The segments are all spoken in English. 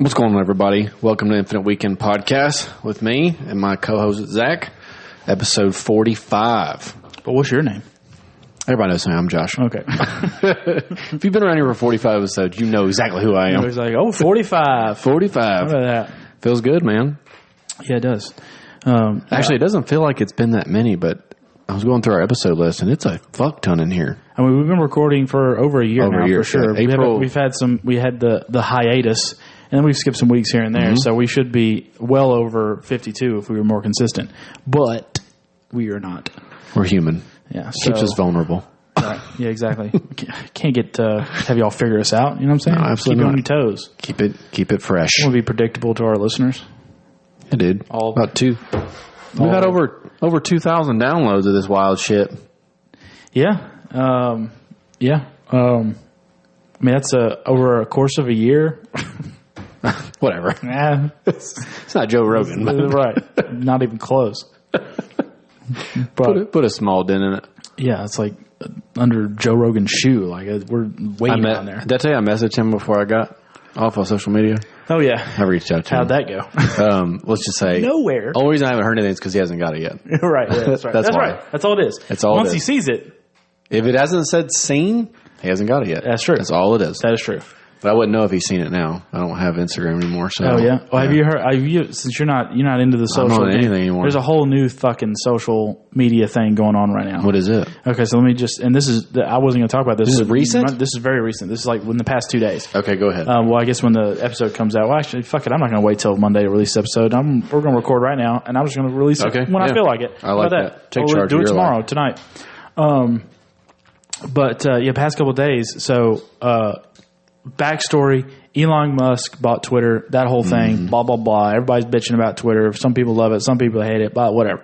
What's going on, everybody? Welcome to Infinite Weekend Podcast with me and my co-host Zach, episode 45. But what's your name? Everybody knows me. I'm Josh. Okay. If you've been around here for 45 episodes, you know exactly who I am. He's like, 45. 45. How about that? Feels good, man. Yeah, it does. Actually, it doesn't feel like it's been that many, but I was going through our episode list, and it's a fuck ton in here. I mean, we've been recording for over a year now, for sure. April. We had the hiatus, and then we've skipped some weeks here and there, so we should be well over 52 if we were more consistent. But we are not. We're human. Yeah, Keeps us vulnerable. Right. Yeah, exactly. Can't get have y'all figure us out. You know what I'm saying? No, absolutely Keep you on your toes. Keep it fresh. I want to be predictable to our listeners. It did. About two. We've had over 2,000 downloads of this wild shit. Yeah. I mean, that's over a course of a year. Whatever. Nah. It's not Joe Rogan. Right. Not even close. But Put a small dent in it. yeah, it's like under Joe Rogan's shoe. Like we're way down there. Did I tell you I messaged him before I got off on social media? Oh, yeah. I reached out to him. How'd that go? Let's just say nowhere. Only reason I haven't heard anything is because he hasn't got it yet. Right. Yeah, that's right. That's why. right. That's all it is. That's all it Once is. he sees it, If it hasn't said seen, he hasn't got it yet. That's true. That's all it is. that is true. But I wouldn't know if he's seen it now. I don't have Instagram anymore. So Oh, yeah. Well, have you heard? Since you're not into the social not on game, anything anymore. There's a whole new fucking social media thing going on right now. What is it? Okay, so let me just, and this is, I wasn't going to talk about this. This is recent? This is very recent. This is like in the past 2 days. Okay, go ahead. Well, I guess when the episode comes out, well, actually, fuck it. I'm not going to wait till Monday to release the episode. We're going to record right now, and I'm just going to release it when I feel like it. I like that. Take charge do of it your tomorrow, life. tonight. But past couple of days. So, backstory: Elon Musk bought Twitter. That whole thing. Blah blah blah. Everybody's bitching about Twitter. Some people love it. Some people hate it. But whatever.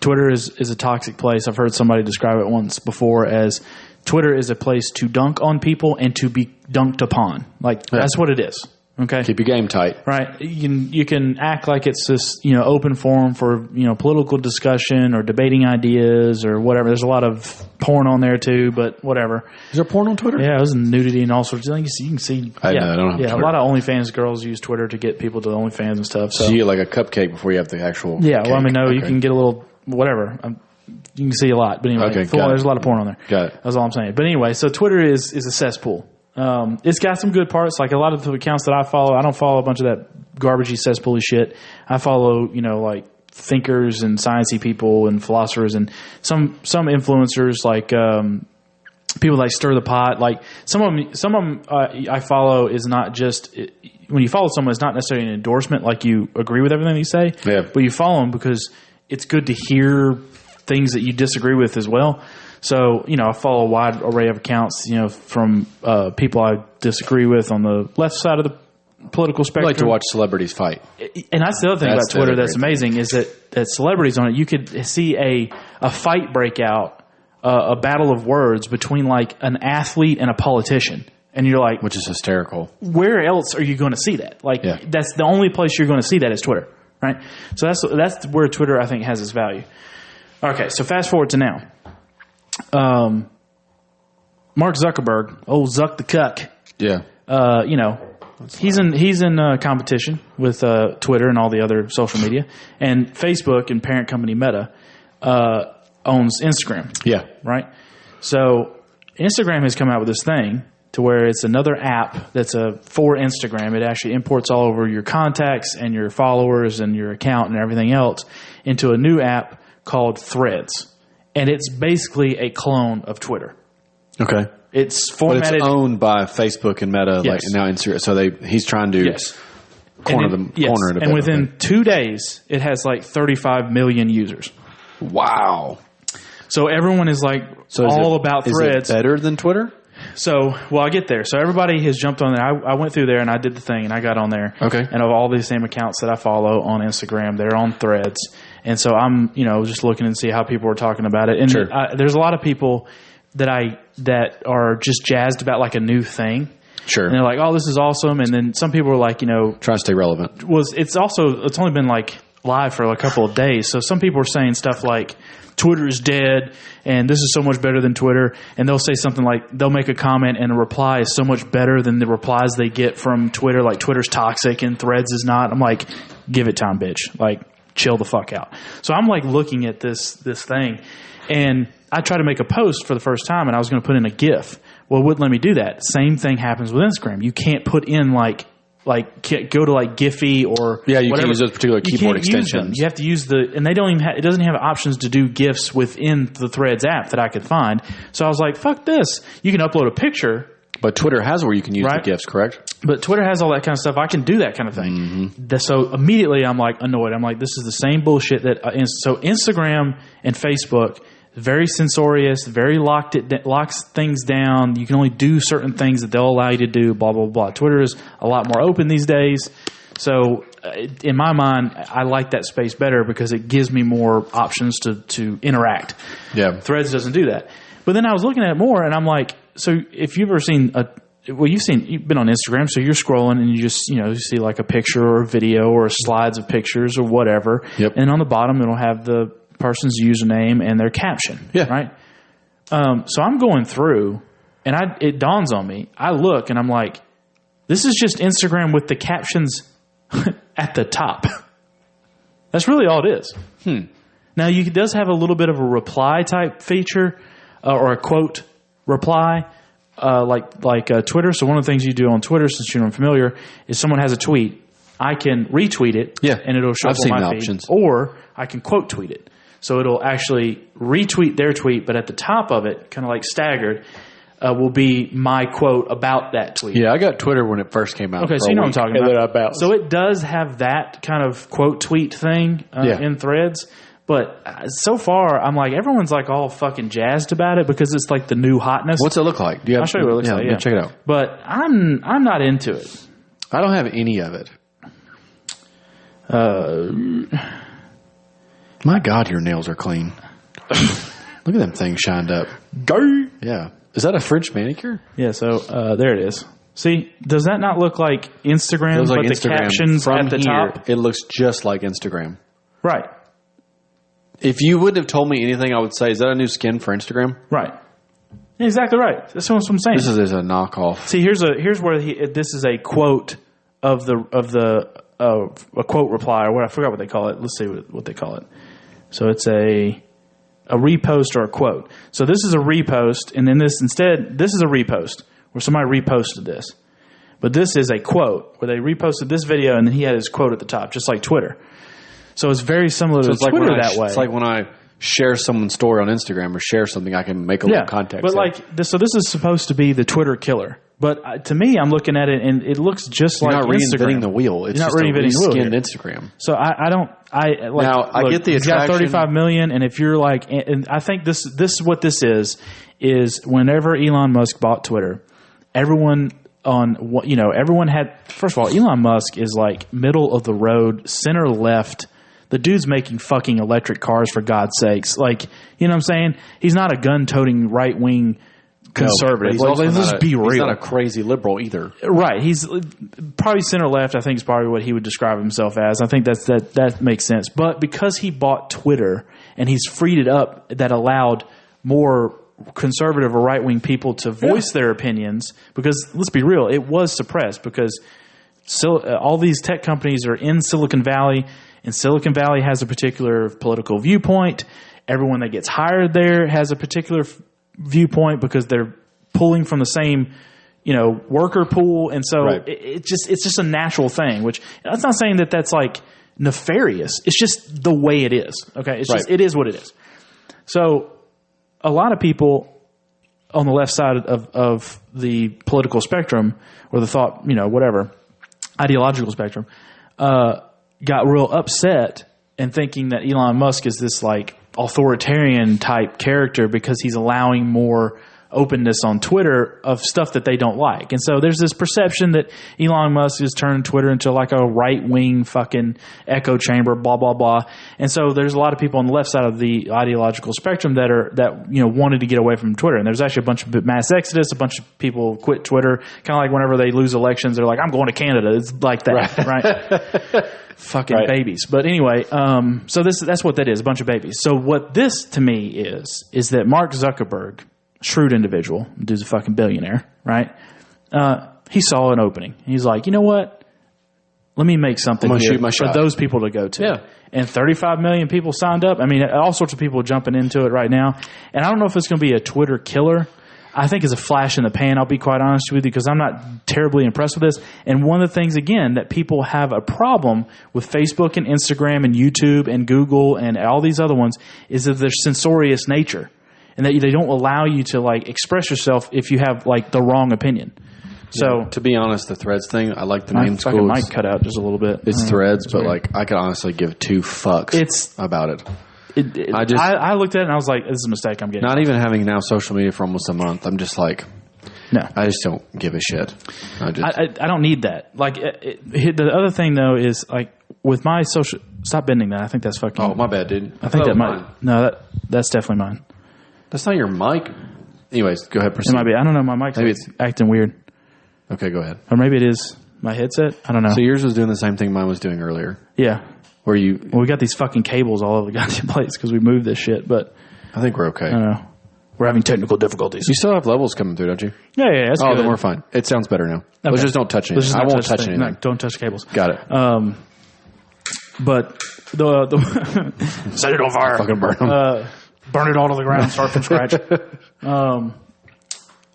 Twitter is a toxic place. I've heard somebody describe it once before as Twitter is a place to dunk on people and to be dunked upon. That's what it is. Okay. Keep your game tight. Right. You can act like it's this, open forum for, political discussion or debating ideas or whatever. There's a lot of porn on there too, but whatever. Is there porn on Twitter? Yeah, there's nudity and all sorts of things. You can see. I don't have Twitter. A lot of OnlyFans girls use Twitter to get people to OnlyFans and stuff. So you get like a cupcake before you have the actual Yeah, cake. well, I mean, no, Okay. you can get a little, whatever. You can see a lot. But anyway, Okay, there's a lot of porn on there. Got it. That's all I'm saying. But anyway, so Twitter is a cesspool. It's got some good parts. Like a lot of the accounts that I follow, I don't follow a bunch of that garbagey cesspool shit. I follow, like thinkers and sciencey people and philosophers and some influencers like people like Stir the Pot. Like some of them I follow is not just when you follow someone, it's not necessarily an endorsement. Like you agree with everything they say, but you follow them because it's good to hear things that you disagree with as well. So, I follow a wide array of accounts, from people I disagree with on the left side of the political spectrum. I like to watch celebrities fight. And that's the other thing about Twitter that's amazing is that celebrities on it, you could see a fight break out, a battle of words between like an athlete and a politician. And you're like... Which is hysterical. Where else are you going to see that? That's the only place you're going to see that is Twitter, right? So that's where Twitter, I think, has its value. Okay, so fast forward to now. Mark Zuckerberg, old Zuck the Cuck. Yeah. He's in competition with Twitter and all the other social media, and Facebook and parent company Meta owns Instagram. Yeah. Right. So Instagram has come out with this thing to where it's another app that's for Instagram. It actually imports all over your contacts and your followers and your account and everything else into a new app called Threads. And it's basically a clone of Twitter. Okay. It's formatted. But it's owned by Facebook and Meta, Yes. like now Instagram. So he's trying to corner it a bit. And within 2 days, it has like 35 million users. Wow. So everyone is like about Threads. Is it better than Twitter? So, I'll get there. So everybody has jumped on there. I went through there and I did the thing and I got on there. Okay. And of all these same accounts that I follow on Instagram, they're on Threads. And so I'm, just looking and see how people are talking about it. And sure. There's a lot of people that are just jazzed about like a new thing. Sure. And they're like, oh, this is awesome. And then some people are like, trying to stay relevant. it's only been like live for a couple of days. So some people are saying stuff like Twitter is dead and this is so much better than Twitter. And they'll say something like, they'll make a comment and a reply is so much better than the replies they get from Twitter. Like Twitter's toxic and Threads is not. I'm like, give it time, bitch. Like, chill the fuck out. So I'm like looking at this thing, and I tried to make a post for the first time and I was going to put in a GIF. Well, it wouldn't let me do that. Same thing happens with Instagram. You can't put in like go to like Giphy or you whatever. can't use those particular keyboard extensions. You have to use and they don't even it doesn't have options to do GIFs within the Threads app that I could find. So I was like, fuck this. You can upload a picture. But Twitter has where you can use the GIFs, correct? But Twitter has all that kind of stuff. I can do that kind of thing. Mm-hmm. So immediately I'm like annoyed. I'm like, this is the same bullshit that so Instagram and Facebook, very censorious, very locks things down. You can only do certain things that they'll allow you to do, blah, blah, blah. Twitter is a lot more open these days. So in my mind, I like that space better because it gives me more options to interact. Yeah. Threads doesn't do that. But then I was looking at it more and I'm like, so if you've ever seen you've been on Instagram, so you're scrolling and you just, you see like a picture or a video or slides of pictures or whatever. Yep. And on the bottom, it'll have the person's username and their caption. Yeah. Right. So I'm going through and it dawns on me. I look and I'm like, this is just Instagram with the captions at the top. That's really all it is. Now it does have a little bit of a reply type feature or a quote reply, like Twitter. So one of the things you do on Twitter, since you're unfamiliar, is someone has a tweet. I can retweet it, and it'll show up on my feed. Options. Or I can quote tweet it. So it'll actually retweet their tweet, but at the top of it, kind of like staggered, will be my quote about that tweet. Yeah, I got Twitter when it first came out. Okay, so you know what I'm talking about. So it does have that kind of quote tweet thing in Threads. But so far, I'm like, everyone's like all fucking jazzed about it because it's like the new hotness. What's it look like? I'll show you what it looks like. Yeah, check it out. But I'm not into it. I don't have any of it. My God, your nails are clean. Look at them things shined up. Go. Yeah. Is that a French manicure? Yeah, so there it is. See, does that not look like Instagram, but Instagram. The captions at the top? It looks just like Instagram. Right. If you wouldn't have told me anything, I would say, is that a new skin for Instagram? Right. Exactly right. That's what I'm saying. This is a knockoff. See, here's where this is a quote of a quote reply or what I forgot what they call it. Let's see what they call it. So it's a repost or a quote. So this is a repost, and then this is a repost where somebody reposted this. But this is a quote where they reposted this video, and then he had his quote at the top, just like Twitter. So it's very similar to Twitter that way. It's like when I share someone's story on Instagram or share something, I can make a little context. But so this is supposed to be the Twitter killer. But to me, I'm looking at it and it looks just like Instagram. You're not reinventing the wheel. It's just a reskinned Instagram. So I get the attraction. He's got 35 million, and if you're like, and I think this is what this is whenever Elon Musk bought Twitter, everyone had, first of all, Elon Musk is like middle of the road, center left. The dude's making fucking electric cars, for God's sakes. Like, you know what I'm saying? He's not a gun-toting right-wing conservative. Let's just be real. He's not a crazy liberal either. Right. He's probably center-left, I think is probably what he would describe himself as. I think that makes sense. But because he bought Twitter and he's freed it up, that allowed more conservative or right-wing people to voice their opinions, because let's be real, it was suppressed because all these tech companies are in Silicon Valley, and Silicon Valley has a particular political viewpoint. Everyone that gets hired there has a particular viewpoint because they're pulling from the same, worker pool, and so it's just a natural thing. Which that's not saying that that's like nefarious. It's just the way it is. Okay, it's just it is what it is. So a lot of people on the left side of the political spectrum or the thought, ideological spectrum, got real upset and thinking that Elon Musk is this like authoritarian type character because he's allowing more openness on Twitter of stuff that they don't like. And so there's this perception that Elon Musk has turned Twitter into like a right-wing fucking echo chamber, blah, blah, blah. And so there's a lot of people on the left side of the ideological spectrum that wanted to get away from Twitter. And there's actually a bunch of mass exodus, a bunch of people quit Twitter, kind of like whenever they lose elections, they're like, I'm going to Canada. It's like that, right? Fucking babies. But anyway, so that's what that is, a bunch of babies. So what this to me is that Mark Zuckerberg, shrewd individual, dude's a fucking billionaire, right? He saw an opening. He's like, you know what? Let me make something here for those people to go to. Yeah. And 35 million people signed up. I mean, all sorts of people jumping into it right now. And I don't know if it's going to be a Twitter killer. I think it's a flash in the pan, I'll be quite honest with you, because I'm not terribly impressed with this. And one of the things, again, that people have a problem with Facebook and Instagram and YouTube and Google and all these other ones is that their censorious nature and that they don't allow you to like express yourself if you have like the wrong opinion. So to be honest, the Threads thing, I like the name. Fucking mic cut out just a little bit. It's Threads, but like I could honestly give two fucks about it. I looked at it and I was like, this is a mistake I'm getting. Not even having now social media for almost a month. I'm just like, no, I just don't give a shit. I don't need that. Like the other thing though is like with my social. Stop bending that. I think that's fucking. Oh my bad, dude. I think that might. No, that's definitely mine. That's not your mic. Anyways, go ahead. Proceed. It might be. I don't know. My mic's maybe it's acting weird. Okay, go ahead. Or maybe it is my headset. I don't know. So yours was doing the same thing mine was doing earlier. Yeah. Well, we got these fucking cables all over the goddamn place because we moved this shit, but I think we're okay. I don't know. We're having technical difficulties. You still have levels coming through, don't you? Yeah, that's good. Then we're fine. It sounds better now. Okay. Let's just don't touch anything. I won't touch anything. No, don't touch the cables. Got it. But the set it on fire. Fucking burn them. Burn it all to the ground. Start from scratch.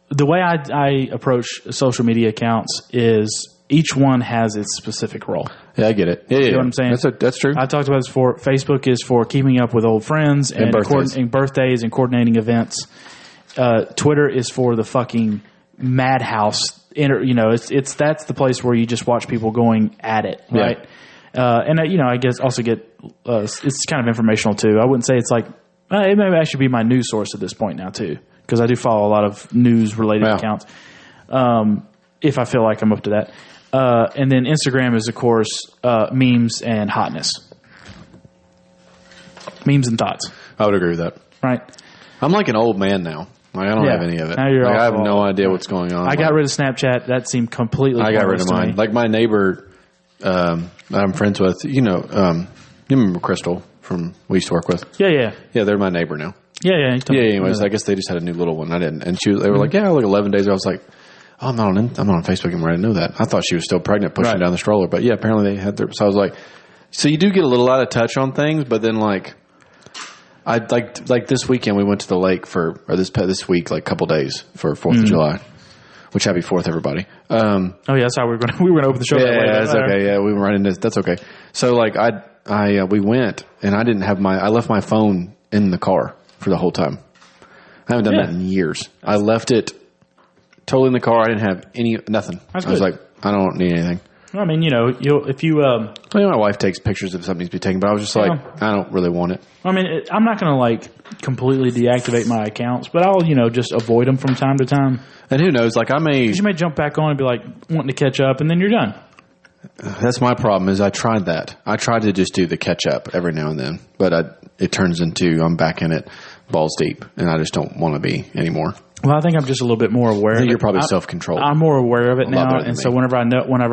The way I approach social media accounts is each one has its specific role. Yeah, I get it. Yeah, you know what I'm saying? That's true. I talked about this before. Facebook is for keeping up with old friends and birthdays and coordinating events. Twitter is for the fucking madhouse. That's the place where you just watch people going at it, right? Yeah. I guess also get it's kind of informational too. I wouldn't say it's like it may actually be my news source at this point now too, because I do follow a lot of news related accounts. If I feel like I'm up to that. And then Instagram is, of course, memes and hotness. Memes and thoughts. I would agree with that. Right. I'm like an old man now. Like, I don't have any of it. I have no idea what's going on. I got rid of Snapchat. That seemed completely I got rid of mine. Like my neighbor that I'm friends with, you remember Crystal from we used to work with? Yeah. Yeah, they're my neighbor now. Yeah. Anyways, I guess they just had a new little one. I didn't. And they were like, 11 days ago. I was like, oh, I'm not on Facebook anymore. I didn't know that. I thought she was still pregnant pushing down the stroller. But yeah, apparently they had so I was like, so you do get a little out of touch on things, but then like, I like this weekend we went to the lake this week, like a couple days for 4th of July, which happy 4th, everybody. That's how we were going to open the show. Yeah, that's okay. Yeah, we were running this. That's okay. So like we went and I left my phone in the car for the whole time. I haven't done that in years. I left it totally in the car. I didn't have nothing. I was like, I don't need anything. I mean, if you... my wife takes pictures if something needs to be taken, but I was just like, I don't really want it. I mean, I'm not going to like completely deactivate my accounts, but I'll, just avoid them from time to time. And who knows, like you may jump back on and be like wanting to catch up and then you're done. That's my problem is I tried that. I tried to just do the catch up every now and then, but it turns into I'm back in it balls deep and I just don't want to be anymore. Well, I think I'm just a little bit more aware. I think you're probably self-controlled. I'm more aware of it now, and so whenever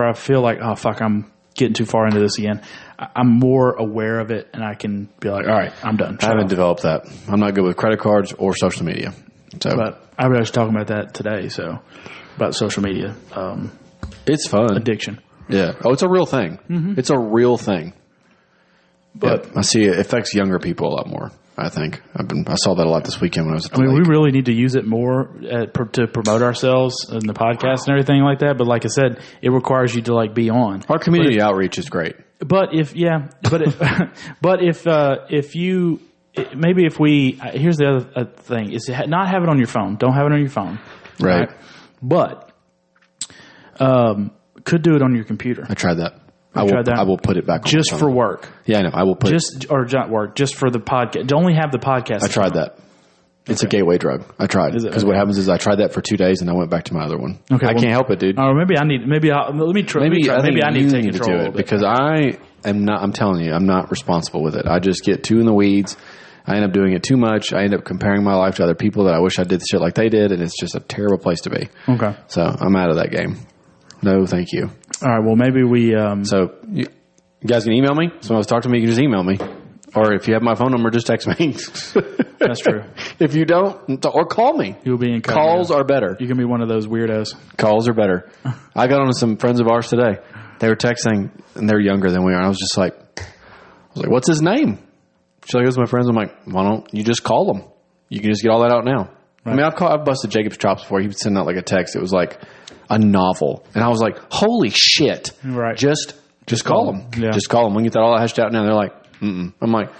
I feel like, oh fuck, I'm getting too far into this again, I'm more aware of it, and I can be like, all right, I'm done. I haven't developed that. I'm not good with credit cards or social media. So, but I was actually talking about that today. So about social media, it's fun addiction. Yeah. Oh, it's a real thing. Mm-hmm. It's a real thing. But I see it affects younger people a lot more. I think I saw that a lot this weekend when I was at the lake. We really need to use it more to promote ourselves in the podcast and everything like that. But like I said, it requires you to like be on. Our community outreach is great. But if here's the other thing is to not have it on your phone. Don't have it on your phone. Right. But could do it on your computer. I tried that. I will put it back on just for work. Yeah, I know. I will put not work, just for the podcast. Don't only have the podcast. I tried that. It's a gateway drug. I tried because what happens is I tried that for 2 days and I went back to my other one. Okay, I can't help it, dude. Or maybe I need. Maybe let me try. Maybe I need to take control to do it because I am not. I'm telling you, I'm not responsible with it. I just get too in the weeds. I end up doing it too much. I end up comparing my life to other people that I wish I did shit like they did, and it's just a terrible place to be. Okay. So I'm out of that game. No, thank you. All right. Well, maybe we. So you guys can email me. If someone wants to talk to me, you can just email me. Or if you have my phone number, just text me. That's true. If you don't, or call me. You'll be in Calls are better. You can be one of those weirdos. Calls are better. I got on to some friends of ours today. They were texting, and they're younger than we are. I was just like, what's his name? She's like, "Those are my friends." I'm like, "Why don't you just call them? You can just get all that out now." Right. I mean, I've busted Jacob's chops before. He would send out like a text. It was like a novel, and I was like, "Holy shit!" Right. Just call them. Yeah. Just call them. We can get that all hashed out now. They're like, "Mm-mm." I'm like,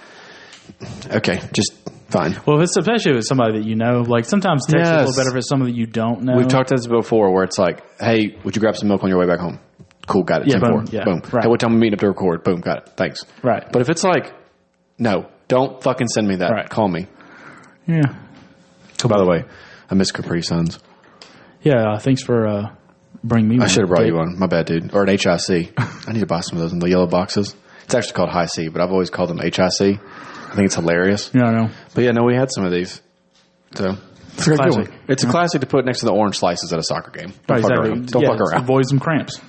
"Okay, just fine." Well, it's especially with somebody that you know. Like sometimes text is a little better if it's somebody that you don't know. We've talked about this before, where it's like, "Hey, would you grab some milk on your way back home?" Cool, got it. Yeah, boom. Yeah, boom. Right. Hey, what time are we meeting up to record? Boom, got it. Thanks. Right. But if it's like, no, don't fucking send me that. Right. Call me. Yeah. By the way, I miss Capri Suns. Yeah, thanks for bringing me one. I should have brought you one. My bad, dude. Or an HIC. I need to buy some of those in the yellow boxes. It's actually called High C, but I've always called them HIC. I think it's hilarious. Yeah, I know. But yeah, no, we had some of these. So it's a classic. It's a classic to put next to the orange slices at a soccer game. Don't fuck around. Don't fuck around. Avoid some cramps.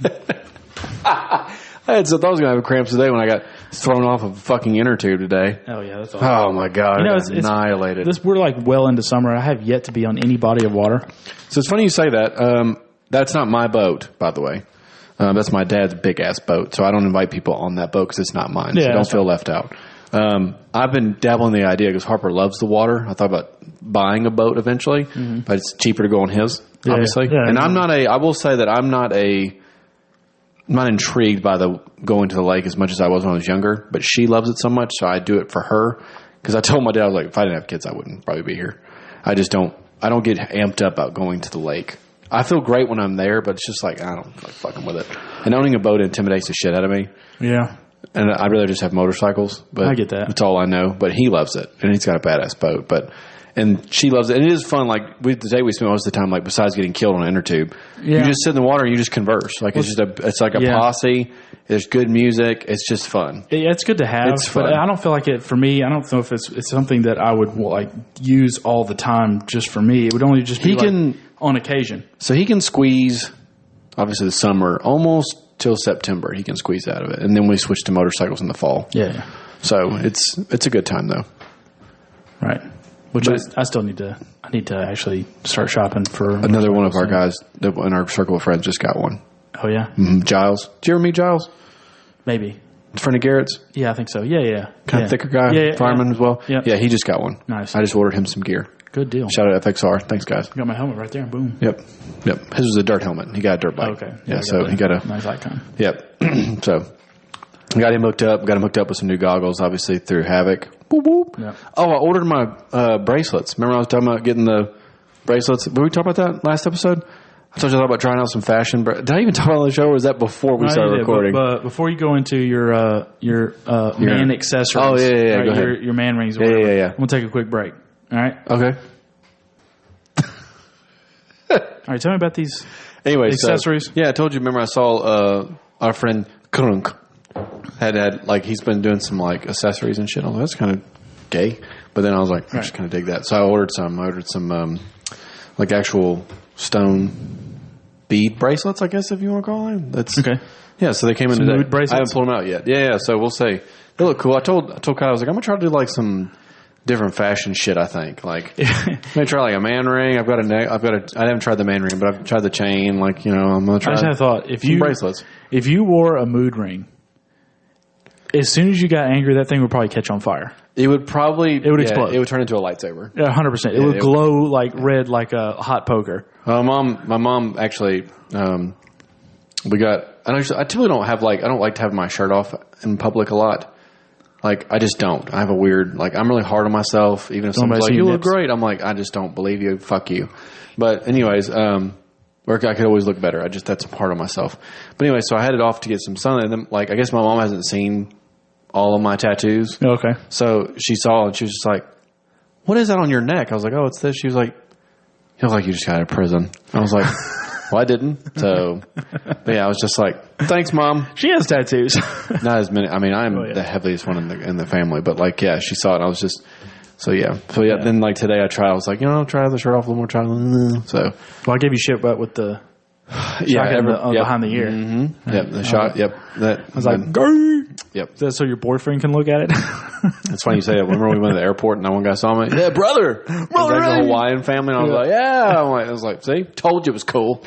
I thought I was going to have cramps today when I got thrown off a fucking inner tube today. Oh, yeah. That's awesome. Oh, my God. It's annihilated. We're like well into summer. I have yet to be on any body of water. So it's funny you say that. That's not my boat, by the way. That's my dad's big-ass boat. So I don't invite people on that boat because it's not mine. Yeah, so don't feel left out. I've been dabbling in the idea because Harper loves the water. I thought about buying a boat eventually, but it's cheaper to go on his, obviously. Yeah, and I will say that I'm not intrigued by going to the lake as much as I was when I was younger, but she loves it so much, so I do it for her. Because I told my dad, I was like, if I didn't have kids, I wouldn't probably be here. I don't get amped up about going to the lake. I feel great when I'm there, but it's just like, I don't like fucking with it. And owning a boat intimidates the shit out of me. Yeah. And I'd rather just have motorcycles. But I get that. That's all I know. But he loves it. And he's got a badass boat. And she loves it. And it is fun. Like, the day we spent most of the time, like, besides getting killed on an inner tube, you just sit in the water and you just converse. Like, it's like a posse. There's good music. It's just fun. Yeah, it's good to have. It's fun. But I don't feel like it, for me, I don't know if it's something that I would, like, use all the time just for me. It would only just be on occasion. So he can squeeze, obviously, the summer, almost till September. He can squeeze out of it. And then we switch to motorcycles in the fall. Yeah. So it's a good time, though. Right. Which I still need to actually start shopping for. Another one of our guys in our circle of friends just got one. Oh, yeah? Mm-hmm. Giles. Did you ever meet Giles? Maybe. A friend of Garrett's? Yeah, I think so. Yeah. Kind of thicker guy, fireman as well? Yeah, he just got one. Nice. I just ordered him some gear. Good deal. Shout out FXR. Thanks, guys. I got my helmet right there. Boom. Yep. His was a dirt helmet. He got a dirt bike. Okay. Yeah, so he got a nice icon. Yep. So I got him hooked up. Got him hooked up with some new goggles, obviously through Havoc. Boop, boop. Yep. Oh, I ordered my bracelets. Remember I was talking about getting the bracelets? Did we talk about that last episode? I told you about trying out some fashion. Did I even talk about it on the show, or was that before we started recording? But before you go into your man accessories. Oh, yeah. Right, go ahead. Your man rings or whatever. Yeah. We'll take a quick break. All right? Okay. All right, tell me about these accessories. I told you, remember I saw our friend Krunk had like, he's been doing some like accessories and shit. I was like, that's kind of gay. But then I was like, I just kind of dig that. So I ordered some like actual stone bead bracelets, I guess, if you want to call them. That's okay. Yeah, so they came in today. Mood bracelets? I haven't pulled them out yet. Yeah, so we'll see. They look cool. I told Kyle, I was like, I'm going to try to do like some different fashion shit, I think. Like, I'm going to try like a man ring. I haven't tried the man ring, but I've tried the chain. Like, I'm going to try. I just had a thought. Bracelets. If you wore a mood ring, as soon as you got angry, that thing would probably catch on fire. It would explode. It would turn into a lightsaber. Yeah, 100%. It would glow like red, like a hot poker. My mom actually, I typically don't have I don't like to have my shirt off in public a lot. Like, I just don't. I have a weird, I'm really hard on myself. Even if someone's like, you look great. I'm like, I just don't believe you. Fuck you. But anyways, I could always look better. That's hard on myself. But anyway, so I had it off to get some sun. And then, I guess my mom hasn't seen all of my tattoos. Okay. So she saw and she was just like, what is that on your neck? I was like, oh, it's this. She was like, you look like you just got out of prison. I was like, well, I didn't. So, but yeah, I was just like, thanks, Mom. She has tattoos. Not as many. I mean, I'm the heaviest one in the family, but like, yeah, she saw it. And I was just, so yeah. Then like today I tried, I was like, try the shirt off a little more. So, well, I gave you shit butt with the behind the ear. Mm-hmm. Yep. The shot. Yep. I was like, Gah! Yep. Is that so your boyfriend can look at it? It's funny you say that. Remember we went to the airport and that one guy saw me? Yeah, brother. It was like a Hawaiian family. And I was like, yeah. I was like, see, told you it was cool.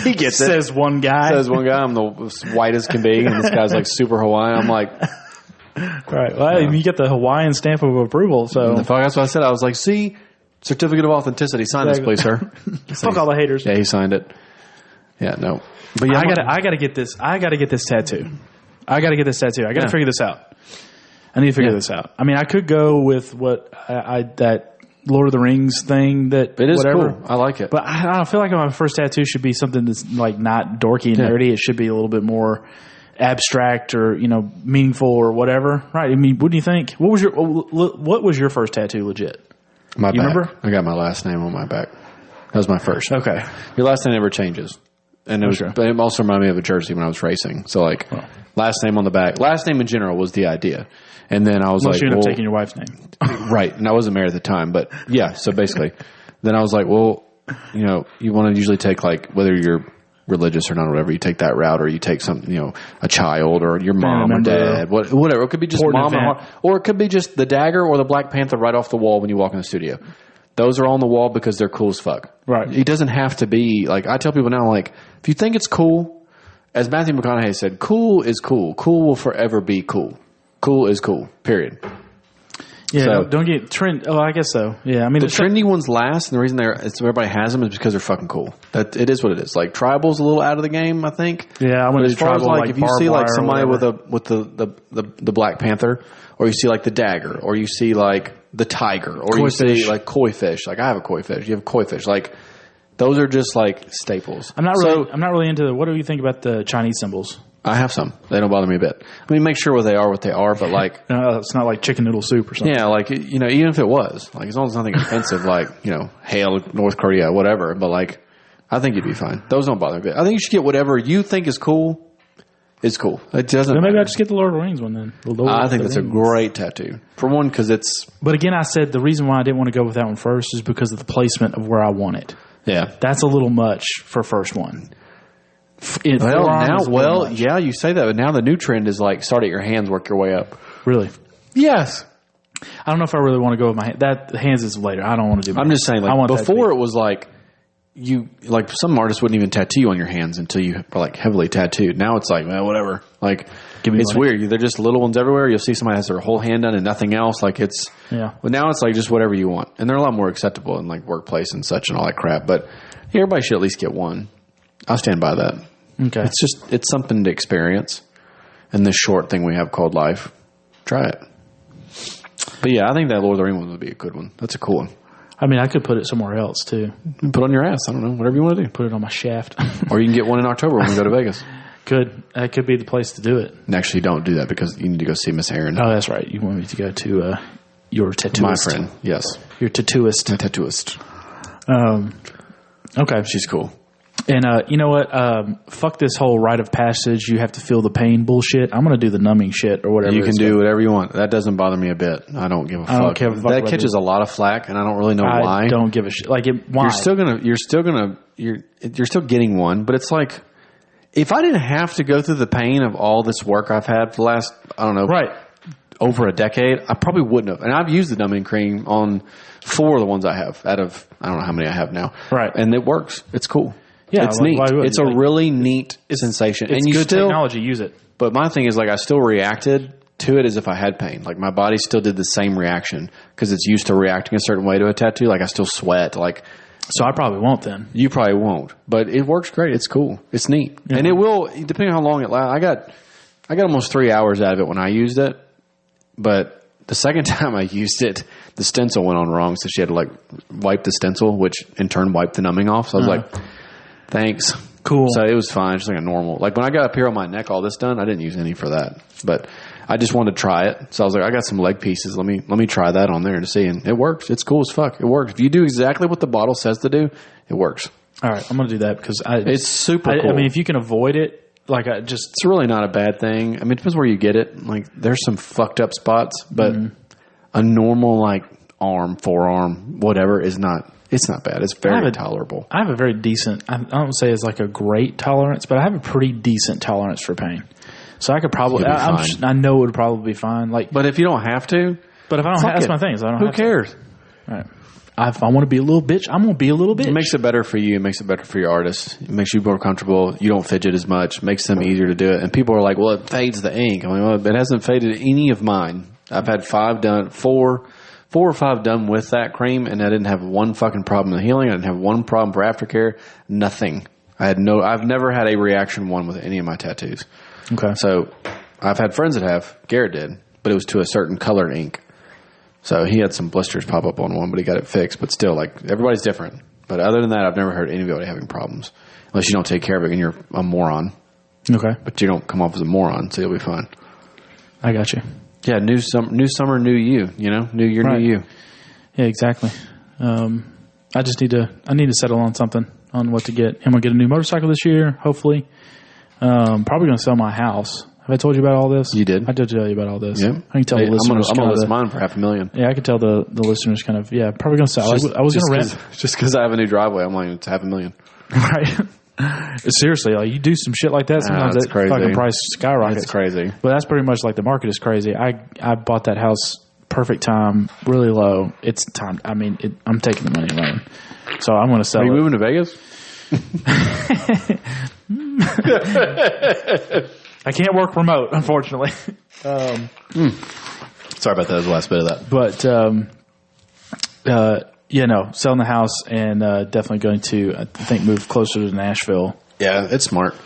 He gets it. Says one guy. I'm the white as can be. And this guy's like super Hawaiian. I'm like, right. Well, you get the Hawaiian stamp of approval. So that's what I said. I was like, see, certificate of authenticity. Sign this, please, sir. Fuck all the haters. Yeah, he signed it. Yeah, no. But yeah, I gotta get this. I gotta get this tattoo. I gotta figure this out. I need to figure this out. I mean, I could go with what that Lord of the Rings thing. That it is whatever. Cool. I like it, but I don't feel like my first tattoo should be something that's like not dorky and nerdy. It should be a little bit more abstract or meaningful or whatever. Right? I mean, what do you think? What was your first tattoo? Legit? My back. Remember? I got my last name on my back. That was my first. Okay. Your last name never changes. And it also reminded me of a jersey when I was racing. So, like, last name on the back. Last name in general was the idea. And then I was you ended up taking your wife's name. Right. And I wasn't married at the time. But, yeah. So, basically, then I was like, well, you want to usually take, like, whether you're religious or not or whatever, you take that route or you take something, a child or your mom or dad, whatever. It could be just mom or it could be just the dagger or the Black Panther right off the wall when you walk in the studio. Those are on the wall because they're cool as fuck. Right. It doesn't have to be, like, I tell people now, like, if you think it's cool, as Matthew McConaughey said, cool is cool. Cool will forever be cool. Cool is cool, period. Yeah, so, don't get trend. Oh, I guess so. Yeah, I mean, the trendy ones last, and the reason everybody has them is because they're fucking cool. That it is what it is. Like tribal's a little out of the game, I think. Yeah, I'm going to tribal. Like if you see like somebody with the Black Panther, or you see like the dagger, or you see like the tiger, or you see like koi fish. Like I have a koi fish. You have a koi fish. Like those are just like staples. I'm not really into. What do you think about the Chinese symbols? I have some. They don't bother me a bit. I mean, make sure what they are, but like... it's not like chicken noodle soup or something. Yeah, like, even if it was. Like, as long as it's nothing offensive, like, hail North Korea, whatever. But, like, I think you'd be fine. Those don't bother me a bit. I think you should get whatever you think is cool. It's cool. It doesn't maybe I just get the Lord of the Rings one then. I think that's a great tattoo. For one, because it's... But again, I said the reason why I didn't want to go with that one first is because of the placement of where I want it. Yeah. That's a little much for first one. You say that, but now the new trend is like start at your hands, work your way up. Really? Yes. I don't know if I really want to go with my hand. The hands is later. I don't want to do. I'm just saying, like before it was like some artists wouldn't even tattoo you on your hands until you were like heavily tattooed. Now it's like whatever. Like it's weird. They're just little ones everywhere. You'll see somebody has their whole hand done and nothing else. Like it's But now it's like just whatever you want, and they're a lot more acceptable in like workplace and such and all that crap. But everybody should at least get one. I'll stand by that. Okay. It's something to experience in this short thing we have called life. Try it. But yeah, I think that Lord of the Rings one would be a good one. That's a cool one. I mean, I could put it somewhere else too. Put it on your ass. I don't know. Whatever you want to do. Put it on my shaft. Or you can get one in October when we go to Vegas. That could be the place to do it. And actually, don't do that because you need to go see Miss Erin. Oh, that's right. You want me to go to your tattooist. My friend, yes. Your tattooist. My tattooist. Okay. She's cool. And you know what? Fuck this whole rite of passage. You have to feel the pain bullshit. I'm going to do the numbing shit or whatever. You can do whatever you want. That doesn't bother me a bit. I don't give a fuck. I don't care. That catches a lot of flack, and I don't really know why. I don't give a shit. Like, why? You're still getting one, but it's like if I didn't have to go through the pain of all this work I've had for the last, I don't know, over a decade, I probably wouldn't have. And I've used the numbing cream on 4 of the ones I have out of I don't know how many I have now. Right, and it works. It's cool. Yeah, it's neat. It's a really neat sensation. It's good technology. Use it. But my thing is, like, I still reacted to it as if I had pain. Like, my body still did the same reaction because it's used to reacting a certain way to a tattoo. Like, I still sweat. Like, so I probably won't then. You probably won't. But it works great. It's cool. It's neat. Yeah. And it will, depending on how long it lasts. I got almost 3 hours out of it when I used it. But the second time I used it, the stencil went on wrong. So she had to, like, wipe the stencil, which in turn wiped the numbing off. So I was like... Thanks. Cool. So it was fine. Just like a normal. Like when I got up here on my neck, all this done, I didn't use any for that. But I just wanted to try it. So I was like, I got some leg pieces. Let me try that on there to see. And it works. It's cool as fuck. It works. If you do exactly what the bottle says to do, it works. All right, I'm going to do that because it's super cool. I mean, if you can avoid it, like it's really not a bad thing. I mean, it depends where you get it. Like, there's some fucked up spots, but a normal like arm, forearm, whatever is not. It's not bad. It's very tolerable. I have a very decent. I don't say it's like a great tolerance, but I have a pretty decent tolerance for pain. So I could probably. I know it would probably be fine. Like, but if you don't have to, but if I don't, that's my thing. So I don't. Who cares? All right. If I want to be a little bitch, I'm going to be a little bitch. It makes it better for you. It makes it better for your artists. It makes you more comfortable. You don't fidget as much. It makes them easier to do it. And people are like, well, it fades the ink. I mean, well, it hasn't faded any of mine. I've had 4 or 5 done with that cream, and I didn't have one fucking problem in healing. I didn't have one problem for aftercare. Nothing. I've never had a reaction one with any of my tattoos. Okay. So I've had friends that have. Garrett did, but it was to a certain colored ink. So he had some blisters pop up on one, but he got it fixed. But still, like, everybody's different. But other than that, I've never heard anybody having problems. Unless you don't take care of it and you're a moron. Okay. But you don't come off as a moron, so you'll be fine. I got you. Yeah, new summer, new you, you know? New year, new you. Yeah, exactly. I just need to settle on something, on what to get. I'm going to get a new motorcycle this year, hopefully. Probably going to sell my house. Have I told you about all this? You did. I did tell you about all this. Yeah. I can tell the listeners. I'm going to list mine for $500,000. Yeah, I could tell the listeners kind of, probably going to sell. I was going to rent. Just because I have a new driveway, I'm like, it's $500,000. Right. Seriously, like, you do some shit like that, sometimes that fucking price skyrockets. It's crazy. But that's pretty much like the market is crazy. I bought that house perfect time, really low. It's time. I mean, I'm taking the money loan. So I'm going to sell it. Are you moving to Vegas? I can't work remote, unfortunately. Sorry about that. That was the last bit of that. But, selling the house and definitely going to, I think, move closer to Nashville. Yeah, it's smart.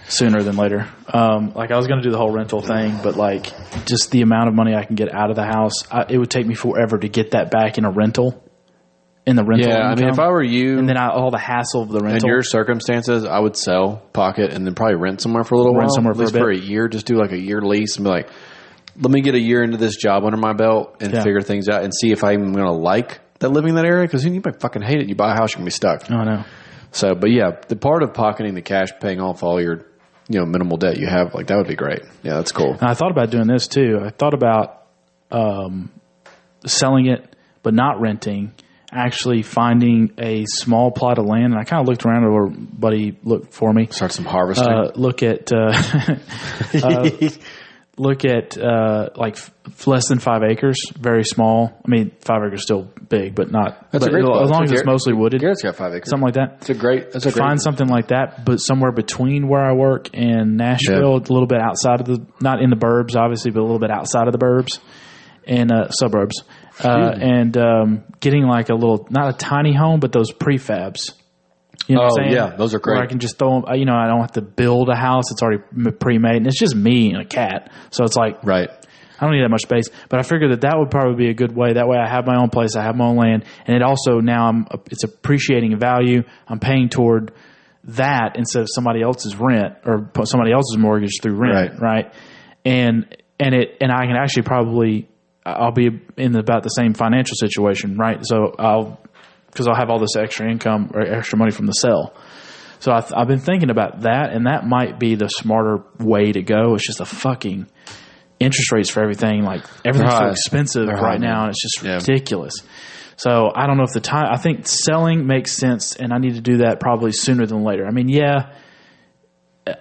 Sooner than later. Like, I was going to do the whole rental thing, but, like, just the amount of money I can get out of the house, it would take me forever to get that back in a rental. In the rental income. I mean, if I were you... And then all the hassle of the rental. In your circumstances, I would sell pocket and then probably rent somewhere for a little while. Somewhere for a bit. For a year. Just do like a year lease and be like, let me get a year into this job under my belt and figure things out and see if I'm going to like that living in that area. Because you might fucking hate it. You buy a house, you're going to be stuck. Oh, I know. So, but yeah, the part of pocketing the cash, paying off all your minimal debt you have, like, that would be great. Yeah, that's cool. And I thought about doing this too. I thought about selling it, but not renting. Actually finding a small plot of land, and I kind of looked around, or buddy looked for me. Start some harvesting. Look at like less than 5 acres, very small. I mean, 5 acres still big, but not. That's a great as long as it's mostly wooded. Garrett's got 5 acres, something like that. Find something like that, but somewhere between where I work and Nashville, a little bit outside of not in the burbs, obviously, but a little bit outside of the burbs and suburbs. Getting like a little, not a tiny home, but those prefabs. You know what I'm saying? Yeah, those are great. Where I can just throw them, I don't have to build a house. It's already pre-made, and it's just me and a cat. So it's like, right. I don't need that much space. But I figured that would probably be a good way. That way I have my own place, I have my own land, and it also now it's appreciating in value. I'm paying toward that instead of somebody else's rent or somebody else's mortgage through rent, right? And I can actually probably, I'll be in about the same financial situation, right? So because I'll have all this extra income or extra money from the sale. So I've been thinking about that, and that might be the smarter way to go. It's just the fucking interest rates for everything. Like, everything's so expensive right now, and it's just ridiculous. So I don't know if I think selling makes sense, and I need to do that probably sooner than later. I mean,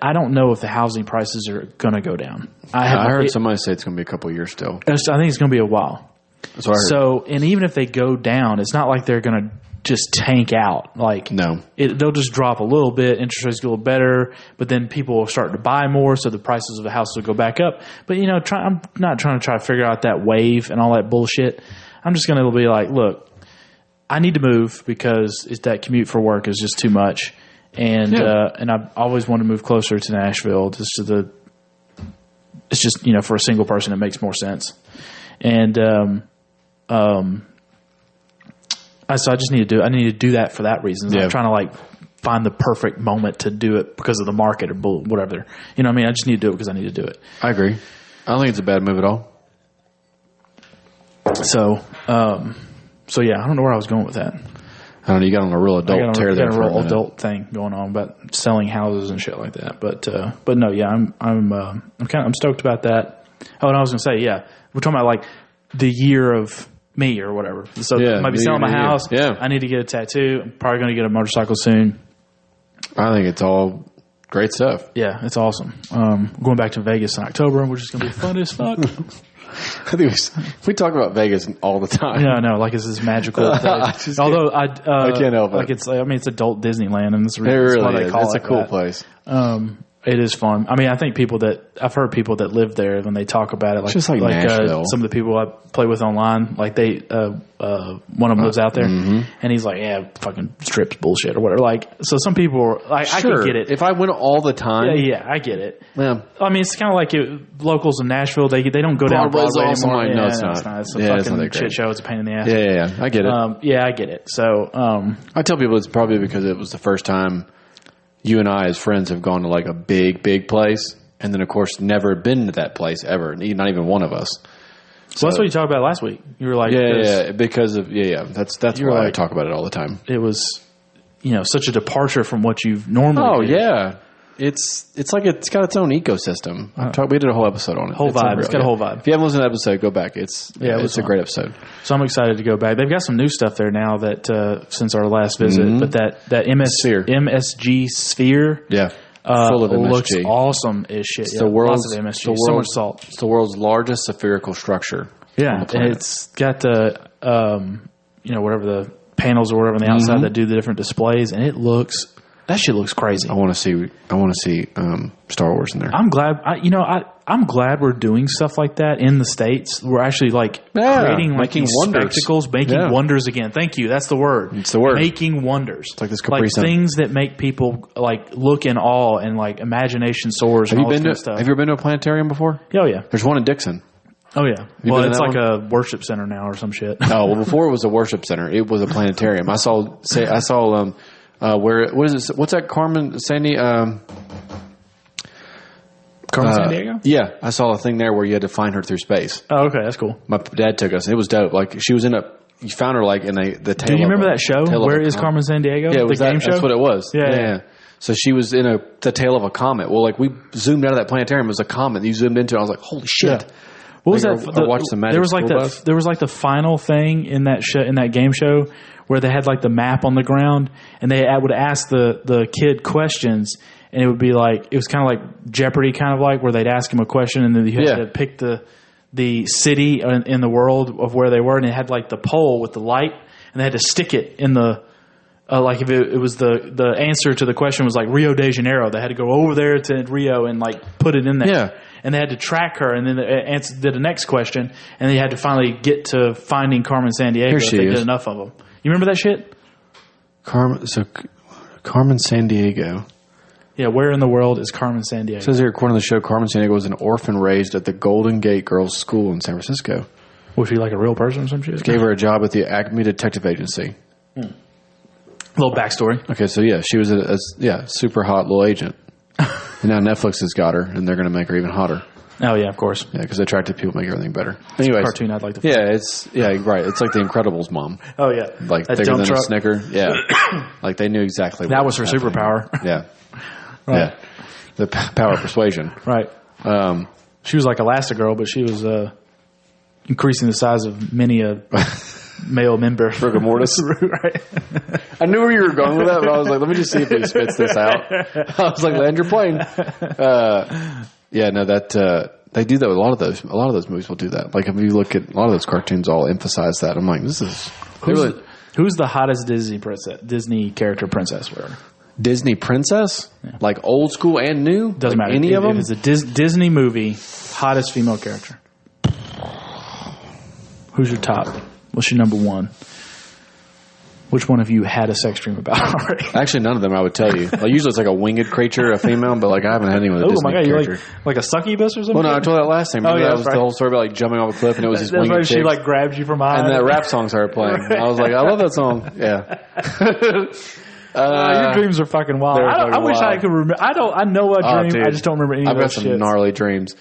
I don't know if the housing prices are going to go down. I heard somebody say it's going to be a couple of years still. I think it's going to be a while. That's what I heard. So, and even if they go down, it's not like they're going to just tank out. Like, no, they'll just drop a little bit. Interest rates get a little better, but then people will start to buy more, so the prices of the house will go back up. But I'm not trying to figure out that wave and all that bullshit. I'm just going to be like, look, I need to move because that commute for work is just too much. And I've always wanted to move closer to Nashville. It's just for a single person it makes more sense. And so I just need to do that for that reason. I'm trying to like find the perfect moment to do it because of the market or whatever. You know what I mean? I just need to do it because I need to do it. I agree. I don't think it's a bad move at all. So yeah, I don't know where I was going with that. I don't know. You got on a real adult tear there. I got a real adult thing going on about selling houses and shit like that. But no, yeah, I'm stoked about that. Oh, and I was gonna say, yeah, we're talking about like the year of me or whatever. So I might be selling my house. Yeah. I need to get a tattoo. I'm probably gonna get a motorcycle soon. I think it's all great stuff. Yeah, it's awesome. Going back to Vegas in October, which is gonna be fun as fuck. I think we talk about Vegas all the time. Yeah, I know. Like it's this magical place. Although I can't help it. Like it's doult Disneyland, and It really is. It's a cool that. place. It is fun. I mean, I think I've heard people that live there when they talk about it, like just like Nashville. Some of the people I play with online, like they one of them lives out there, and he's like, yeah, fucking strips bullshit or whatever. Like, so some people are like, I can get it. If I went all the time, yeah, I get it. Yeah. I mean, it's kind of like locals in Nashville. They don't go down Broadway anymore. No, it's not. It's a fucking shit show. It's a pain in the ass. Yeah. I get it. Yeah, I get it. So I tell people it's probably because it was the first time you and I as friends have gone to like a big place, and then of course never been to that place ever, not even one of us. So that's what you talked about last week. You were like, because of that's why I talk about it all the time. It was, such a departure from what you've normally. Oh yeah, it's like it's got its own ecosystem. We did a whole episode on it. Whole vibe. It's got a whole vibe. If you haven't listened to the episode, go back. It's a great episode. So I'm excited to go back. They've got some new stuff there now that since our last visit, but that MSG Sphere, full of MSG. Looks awesome as shit. It's the world's lots of MSG. So much salt. It's the world's largest spherical structure. Yeah, and it's got the whatever the panels or whatever on the outside that do the different displays, and that shit looks crazy. I want to see Star Wars in there. I'm glad. I'm glad we're doing stuff like that in the States. We're actually creating these spectacles, making wonders again. Thank you. That's the word. It's the word. Making wonders. It's like this Capri Sun. Things that make people look in awe and imagination soars. Have you been to stuff. Have you ever been to a planetarium before? Oh yeah. There's one in Dixon. Oh yeah. Well, it's like a worship center now or some shit. Oh well, before it was a worship center, it was a planetarium. I saw. What is it? What's that? Carmen Sandy. Carmen Sandiego? Yeah, I saw a thing there where you had to find her through space. Oh, okay, that's cool. My dad took us. It was dope. Like she was you found her in the tail. Do you remember that show? Where is Carmen Sandiego? Yeah, it was the game show. That's what it was. Yeah. So she was in the tail of a comet. Well, we zoomed out of that planetarium. It was a comet. You zoomed into it. I was like, holy shit. Yeah. What was that? I watched the Magic There was the final thing in that show, in that game show, where they had the map on the ground, and they would ask the kid questions, and it would be it was kind of like Jeopardy, where they'd ask him a question, and then you had to pick the city in the world of where they were, and it had the pole with the light, and they had to stick it in the if it was the answer to the question was Rio de Janeiro, they had to go over there to Rio and put it in there. Yeah. And they had to track her, and then did the next question, and they had to finally get to finding Carmen Sandiego if they did enough of them. You remember that shit? Carmen Sandiego. Yeah, where in the world is Carmen Sandiego? It says here, according to the show, Carmen Sandiego was an orphan raised at the Golden Gate Girls' School in San Francisco. Was she a real person or some shit? Gave her a job at the Acme Detective Agency. A little backstory. Okay, so she was a super hot little agent. And now Netflix has got her, and they're going to make her even hotter. Oh, yeah, of course. Yeah, because attractive people make everything better. Anyways, cartoon I'd like to find. Right. It's like the Incredibles mom. Oh, yeah. That bigger than a Snicker. Yeah. They knew exactly that was her superpower. Yeah. Right. Yeah. The power of persuasion. Right. She was like Elastigirl, but she was increasing the size of many a male member. Rigor mortis. Right. I knew where you were going with that, but I was like, let me just see if he spits this out. I was like, land your plane. They do that with a lot of those. A lot of those movies will do that. If you look at a lot of those cartoons, all emphasize that. I'm like, this is who's the hottest Disney character princess? Whatever. Disney princess, old school and new. Doesn't matter. Any of them. If it's a Disney movie, hottest female character. Who's your top? What's your number one? Which one have you had a sex dream about already? Actually, none of them I would tell you. Usually it's a winged creature, a female, but I haven't had anyone with a Disney character. Like a succubus or something? Well, no, I told that last time. Remember that was the whole story about jumping off a cliff and it was this winged chick. She grabs you from behind. And that rap song started playing. Right. I was like, I love that song. Yeah. Your dreams are fucking wild. I wish I could remember. I know a dream. Dude, I just don't remember any of that shit. I've got some gnarly dreams.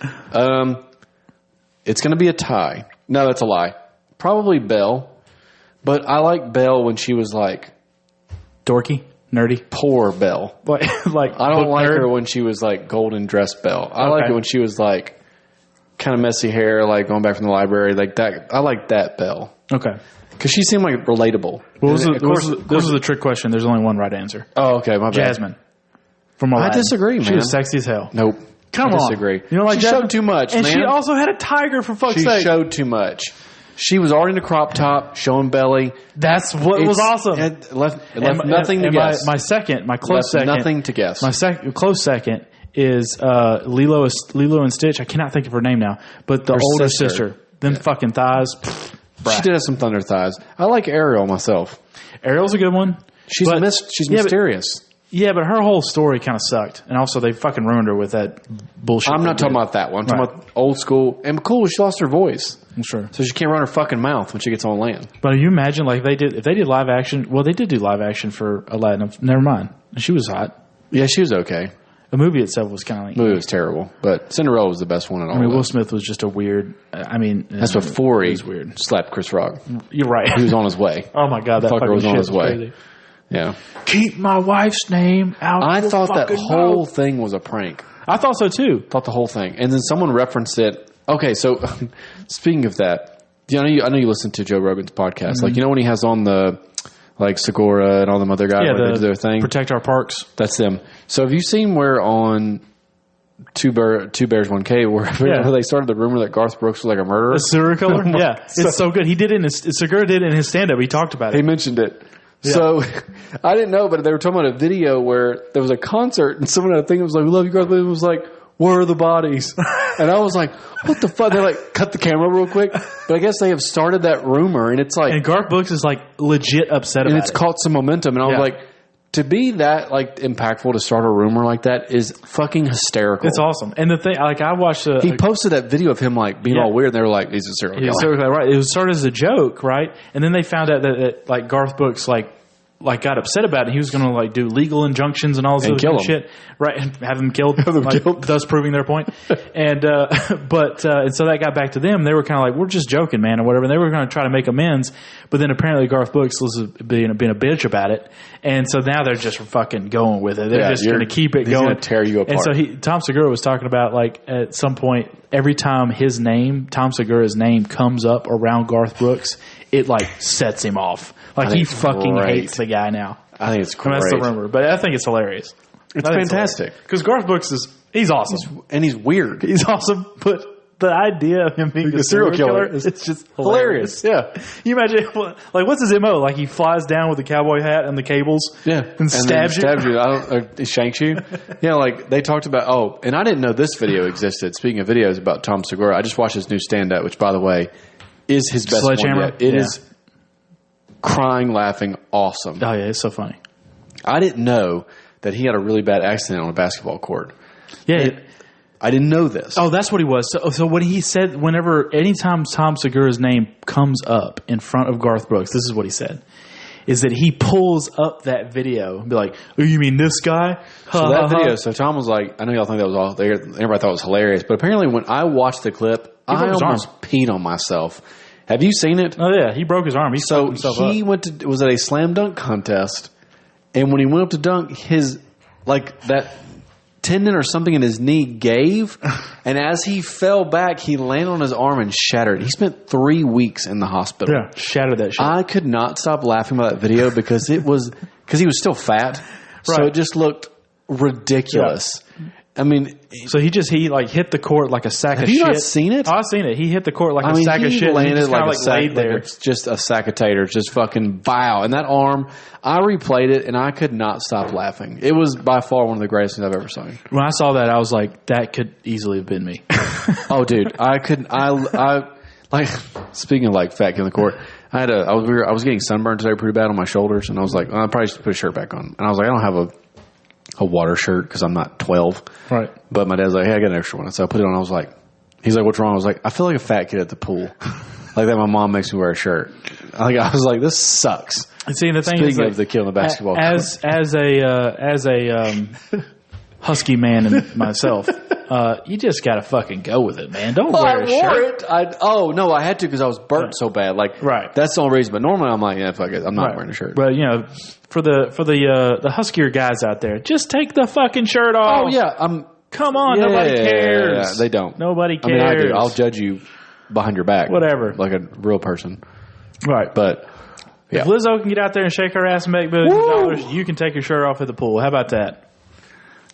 It's going to be a tie. No, that's a lie. Probably Belle. But I like Belle when she was like... Dorky? Nerdy? Poor Belle. like I don't like her when she was like golden dress Belle. I like it when she was like kind of messy hair, like going back from the library. Like that. I like that Belle. Okay. Because she seemed like relatable. This was a trick question. There's only one right answer. Oh, okay. My bad. Jasmine. From Aladdin. I disagree, man. She was sexy as hell. Nope. Come on. I disagree. You know, like she Jasmine? showed too much, and man. she also had a tiger, for fuck's sake. She showed too much. She was already in a crop top, showing belly. That's what was awesome. It left nothing to guess. My close second. Nothing to guess. My close second is Lilo and Stitch. I cannot think of her name now, but the older sister. Them fucking thighs. She did have some thunder thighs. I like Ariel myself. Ariel's a good one. She's mysterious. Yeah, but her whole story kind of sucked. And also, they fucking ruined her with that bullshit. I'm not talking about that one. I'm talking about old school. And cool, she lost her voice. I'm sure. So she can't run her fucking mouth when she gets on land. But you imagine, like, if they did live action. Well, they did do live action for Aladdin. Never mind. She was hot. Yeah, she was okay. The movie itself was kind of like... The movie was terrible. But Cinderella was the best one in all of Will Smith was just a weird... That's before he weird. slapped Chris Rock. You're right. He was on his way. Oh, my God. That fucker was on his way. Crazy. Yeah. Keep my wife's name out. I thought that whole thing was a prank. I thought so too. Thought the whole thing, and then someone referenced it. Okay, so speaking of that, I know you listen to Joe Rogan's podcast. Mm-hmm. Like, you know when he has on the like Segura and all them other guys when they do their thing, Protect Our Parks. That's them. So have you seen where on Two Bears 1K where they started the rumor that Garth Brooks was like a murderer, a serial killer? Yeah, it's so good. He did it. Segura did it in his stand up. He talked about it. He mentioned it. Yeah. So I didn't know, but they were talking about a video where there was a concert and someone had a thing that was like, "We love you, Garth." It was like, "Where are the bodies?" And I was like, "What the fuck?" They like cut the camera real quick, but I guess they have started that rumor, and it's like, and Garth Brooks is like legit upset about it. And it's caught some momentum, and I was like, to be that like impactful to start a rumor like that is fucking hysterical. It's awesome. And the thing, like I watched, he posted that video of him like being all weird, and they were like, "He's a serial killer." Right. It was started as a joke, right? And then they found out that like Garth Brooks like got upset about it. He was going to like do legal injunctions and all this other shit, right? And have them killed, thus proving their point. And and so that got back to them. They were kind of like, "We're just joking, man," or whatever. And they were going to try to make amends, but then apparently Garth Brooks was being a bitch about it, and so now they're just fucking going with it. They're just going to keep it going. He's going to tear you apart. And so Tom Segura was talking about like at some point every time Tom Segura's name comes up around Garth Brooks, it like sets him off. Like he fucking hates the guy now. I think it's great. That's the rumor, but I think it's hilarious. It's fantastic because Garth Brooks he's awesome and he's weird. He's awesome, but the idea of him being a serial killer is just hilarious. Yeah, you imagine like what's his MO? Like he flies down with the cowboy hat and the cables, and stabs you. He shanks you. Yeah, like they talked about. Oh, and I didn't know this video existed. Speaking of videos about Tom Segura, I just watched his new stand-up, which by the way is his best one yet. It is crying, laughing, awesome. Oh yeah, it's so funny. I didn't know that he had a really bad accident on a basketball court. Yeah. I didn't know this. Oh, that's what he was. So what he said, anytime Tom Segura's name comes up in front of Garth Brooks, this is what he said, is that he pulls up that video and be like, "Oh, you mean this guy?" So that video, so Tom was like, I know y'all think that was all, everybody thought it was hilarious, but apparently when I watched the clip, I almost peed on myself. Have you seen it? Oh, yeah. He broke his arm. It was at a slam dunk contest, and when he went up to dunk, his, like, that tendon or something in his knee gave, and as he fell back, he landed on his arm and shattered. He spent 3 weeks in the hospital. Yeah, shattered that shit. I could not stop laughing about that video because he was still fat, so it just looked ridiculous. Yeah. I mean, so he hit the court like a sack of shit. Have you not seen it? Oh, I've seen it. He hit the court like a sack of shit. He landed like a sack, laid there. It's just a sack of taters, just fucking vile. And that arm, I replayed it and I could not stop laughing. It was by far one of the greatest things I've ever seen. When I saw that, I was like, that could easily have been me. Oh, dude, I like speaking of like fat kid in the court. I was getting sunburned today pretty bad on my shoulders, and I was like, I probably should put a shirt back on. And I was like, I don't have a water shirt because I'm not 12. Right. But my dad's like, hey, I got an extra one. So I put it on. I was like, he's like, what's wrong? I was like, I feel like a fat kid at the pool. Like that my mom makes me wear a shirt. I was like, this sucks. And see, the thing Speaking is, like, of the kid on the basketball as a husky man and myself, you just got to fucking go with it, man. Don't wear a shirt. I had to because I was burnt so bad. Like, that's the only reason. But normally I'm like, yeah, fuck it. I'm not wearing a shirt. But, for the huskier guys out there, just take the fucking shirt off. Oh, yeah. Come on. Nobody cares. Yeah, they don't. Nobody cares. I mean, I do. I'll judge you behind your back. Whatever. Like a real person. Right. But, yeah. If Lizzo can get out there and shake her ass and make billions of dollars, you can take your shirt off at the pool. How about that?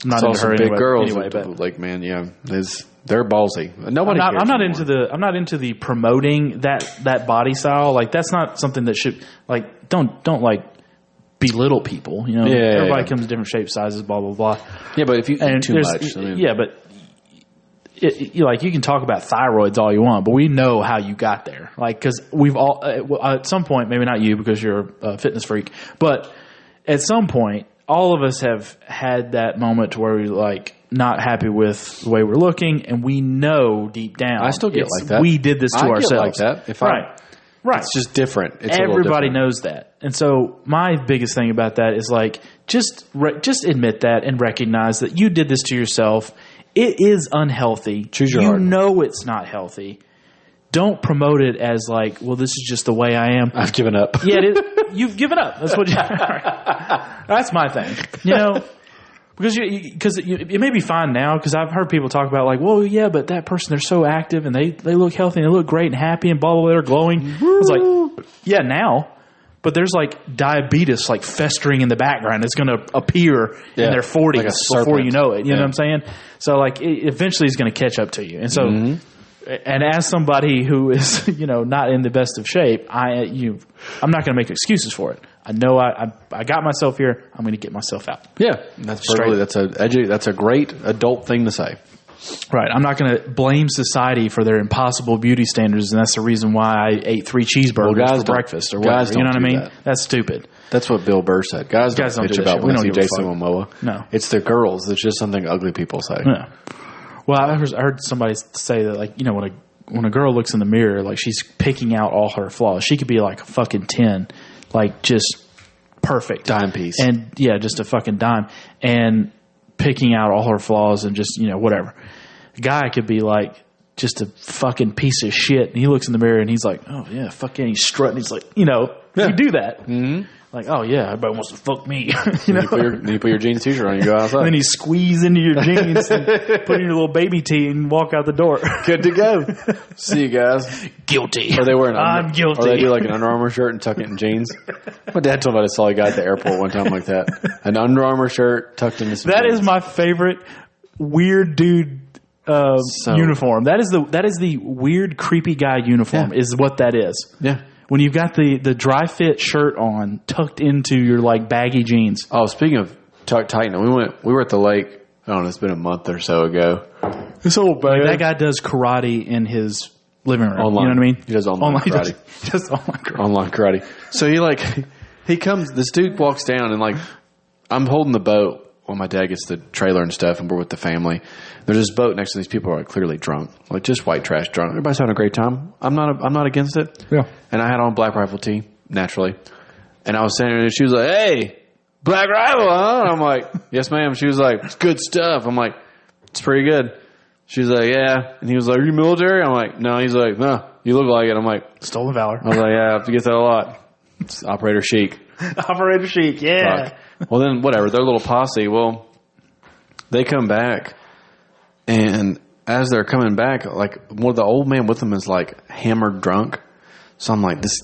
I'm not into her big anyway. Girls but like, man, yeah, they're ballsy. Nobody. I'm not into the promoting that body style. Like, that's not something that should, like, don't like belittle people. Everybody comes in different shapes, sizes, blah blah blah. Yeah, but if you eat too much, but you can talk about thyroids all you want, but we know how you got there. Like, because we've all at some point, maybe not you because you're a fitness freak, but at some point, all of us have had that moment where we're like not happy with the way we're looking, and we know deep down. I still get like that. We did this to ourselves. Get like that. Right. It's just different. Everybody knows that. And so my biggest thing about that is like, just admit that and recognize that you did this to yourself. It is unhealthy. Choose your heart. You know it's not healthy. Don't promote it as like, well, this is just the way I am. I've given up. Yeah, you've given up. That's what. That's my thing. Because it may be fine now. Because I've heard people talk about like, well, yeah, but that person, they're so active and they look healthy and they look great and happy and blah blah blah. They're glowing. It's like, yeah, now. But there's like diabetes like festering in the background. It's going to appear in their 40s before you know it. You know what I'm saying? So like, eventually it's going to catch up to you. And so. Mm-hmm. And as somebody who is, not in the best of shape, I'm not going to make excuses for it. I know I got myself here. I'm going to get myself out. Yeah, that's a great adult thing to say. Right. I'm not going to blame society for their impossible beauty standards, and that's the reason why I ate 3 cheeseburgers for breakfast or whatever. You know what I mean? That's stupid. That's what Bill Burr said. Guys don't bitch about when they see Jason Momoa. No. It's the girls. It's just something ugly people say. Yeah. Well, I heard somebody say that, like, when a girl looks in the mirror, like, she's picking out all her flaws. She could be like a fucking 10, like, just perfect. Dime piece. And, yeah, just a fucking dime. And picking out all her flaws and just, whatever. A guy could be like just a fucking piece of shit. And he looks in the mirror and he's like, oh, yeah, fuck yeah. He's strutting. He's like, you do that. Mm-hmm. Like, oh, yeah, everybody wants to fuck me. You put your jeans t-shirt on and you go outside. And then you squeeze into your jeans and put in your little baby tee and walk out the door. Good to go. See you guys. Guilty. Or they wear I'm guilty. Or they do like an Under Armour shirt and tuck it in jeans. My dad told me I saw a guy at the airport one time like that. An Under Armour shirt tucked into some jeans. That is my favorite weird dude uniform. That is the weird, creepy guy uniform is what that is. Yeah. When you've got the dry fit shirt on tucked into your like baggy jeans. Oh, speaking of tightening, we were at the lake. I don't know, it's been a month or so ago. It's old, bad. That guy does karate in his living room. Online. You know what I mean? He does online karate. He does online karate. Online karate. So he comes, this dude walks down and like, I'm holding the boat when my dad gets the trailer and stuff and we're with the family. There's this boat next to these people who are like clearly drunk, like just white trash drunk. Everybody's having a great time. I'm not against it. Yeah. And I had on Black Rifle tee, naturally. And I was standing there and she was like, hey, Black Rifle, huh? And I'm like, yes, ma'am. She was like, it's good stuff. I'm like, it's pretty good. She was like, yeah. And he was like, are you military? I'm like, no. He's like, no, you look like it. I'm like, stolen valor. I was like, yeah, I have to get that a lot. It's Operator Chic. Operator Chic, yeah. Fuck. Well, then, whatever. Their little posse, well, they come back. And as they're coming back, like, one of the old man with them is, like, hammered drunk. So I'm like, this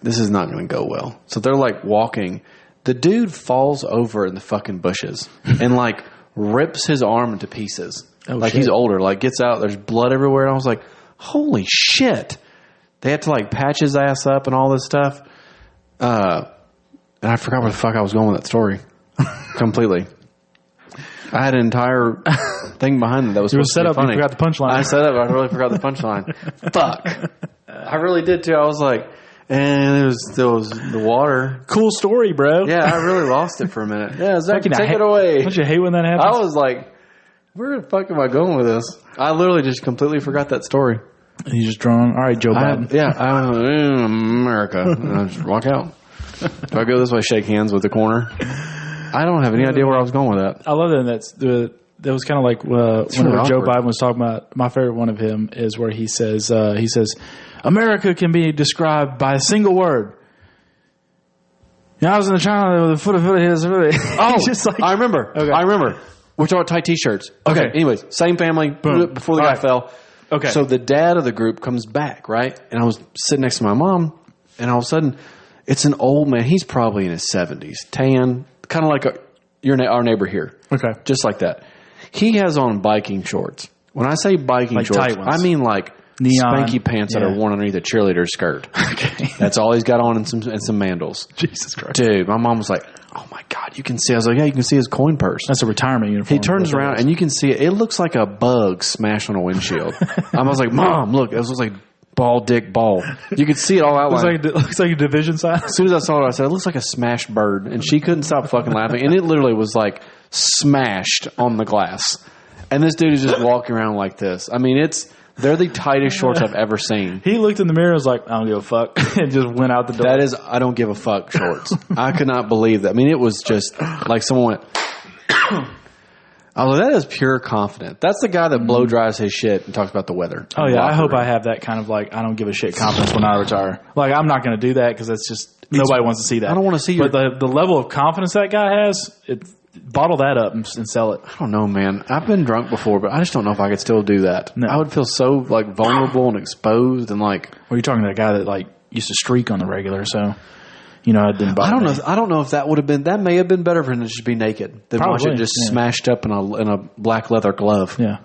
is not going to go well. So they're, like, walking. The dude falls over in the fucking bushes and, like, rips his arm into pieces. Oh, like, shit. He's older. Like, gets out. There's blood everywhere. And I was like, holy shit. They had to, like, patch his ass up and all this stuff. And I forgot where the fuck I was going with that story. Completely. I had an entire thing behind it that was supposed to be funny. You forgot the punchline. I set up. I really forgot the punchline. Fuck. I really did too. I was like, and there was the water. Cool story, bro. Yeah, I really lost it for a minute. Yeah, Zach, take it away. Don't you hate when that happens? I was like, where the fuck am I going with this? I literally just completely forgot that story. And you just drawn. All right, Joe Biden. I'm in America. And I just walk out. Do I go this way, shake hands with the corner? I don't have any idea where I was going with that. I love that. that was kind of like whenever really Joe awkward. Biden was talking about. My favorite one of him is where he says America can be described by a single word. I was in the China with a foot of his. Oh, just like, I remember. Okay. I remember. We're talking about tight T-shirts. Okay. Anyways, same family. Boom. Before the guy fell. Okay. So the dad of the group comes back, right? And I was sitting next to my mom, and all of a sudden, it's an old man. He's probably in his 70s, tan, kind of like our neighbor here. Okay. Just like that. He has on biking shorts. When I say biking like shorts, tight ones. I mean like Neon. spanky pants that are worn underneath a cheerleader skirt. Okay. That's all he's got on, and some mandals. Jesus Christ. Dude, my mom was like, oh my God, you can see. I was like, yeah, you can see his coin purse. That's a retirement uniform. He turns around and you can see it. It looks like a bug smashed on a windshield. I was like, Mom, look, it looks like ball, dick, ball. You could see it all out. Looks like a division sign. As soon as I saw it, I said, it looks like a smashed bird. And she couldn't stop fucking laughing. And it literally was like smashed on the glass. And this dude is just walking around like this. I mean, they're the tightest shorts I've ever seen. He looked in the mirror and was like, I don't give a fuck. And just went out the door. That is, I don't give a fuck shorts. I could not believe that. I mean, it was just like someone went, I was like, that is pure confidence. That's the guy that blow dries his shit and talks about the weather. Oh, yeah. I hope I have that kind of like, I don't give a shit confidence when I retire. Like, I'm not going to do that because that's just, nobody wants to see that. I don't want to see But the level of confidence that guy has, bottle that up and sell it. I don't know, man. I've been drunk before, but I just don't know if I could still do that. No. I would feel so like vulnerable and exposed and like. Well, you're talking to that guy that like used to streak on the regular, so you know it didn't bother me. I don't know if that would have been. That may have been better for him to just be naked than watch Probably, it just smashed up in a black leather glove. Yeah.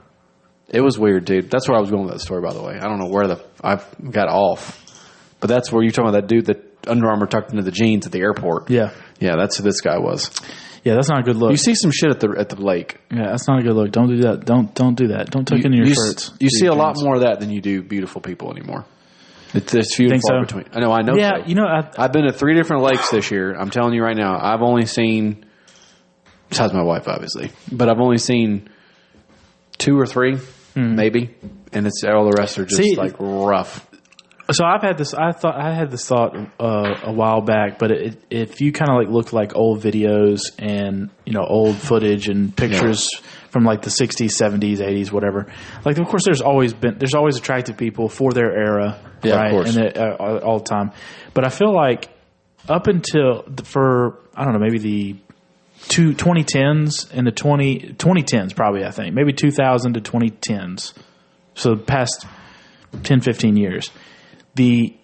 It was weird, dude. That's where I was going with that story, by the way. I don't know where I've got off, but that's where you're talking about that dude that Under Armour tucked into the jeans at the airport. Yeah. Yeah, that's who this guy was. Yeah, that's not a good look. You see some shit at the lake. Yeah, that's not a good look. Don't do that. Don't do that. Don't tuck into your shirts. You see a lot more of that than you do beautiful people anymore. It's few and far between. I know. Yeah, so. you know, I've been to 3 different lakes this year. I'm telling you right now, I've only seen, besides my wife, obviously, but I've only seen 2 or 3, maybe, and it's all the rest are just like rough. So I've had this. I had this thought a while back, but if you kind of like look like old videos and old footage and pictures from like the 60s, 70s, 80s, whatever. Like, of course, there's always attractive people for their era, right? Of course, and all the time. But I feel like up until I don't know, maybe the 2010s and the 2010s probably, I think maybe 2000 to 2010s. So the past 10, 15 years. The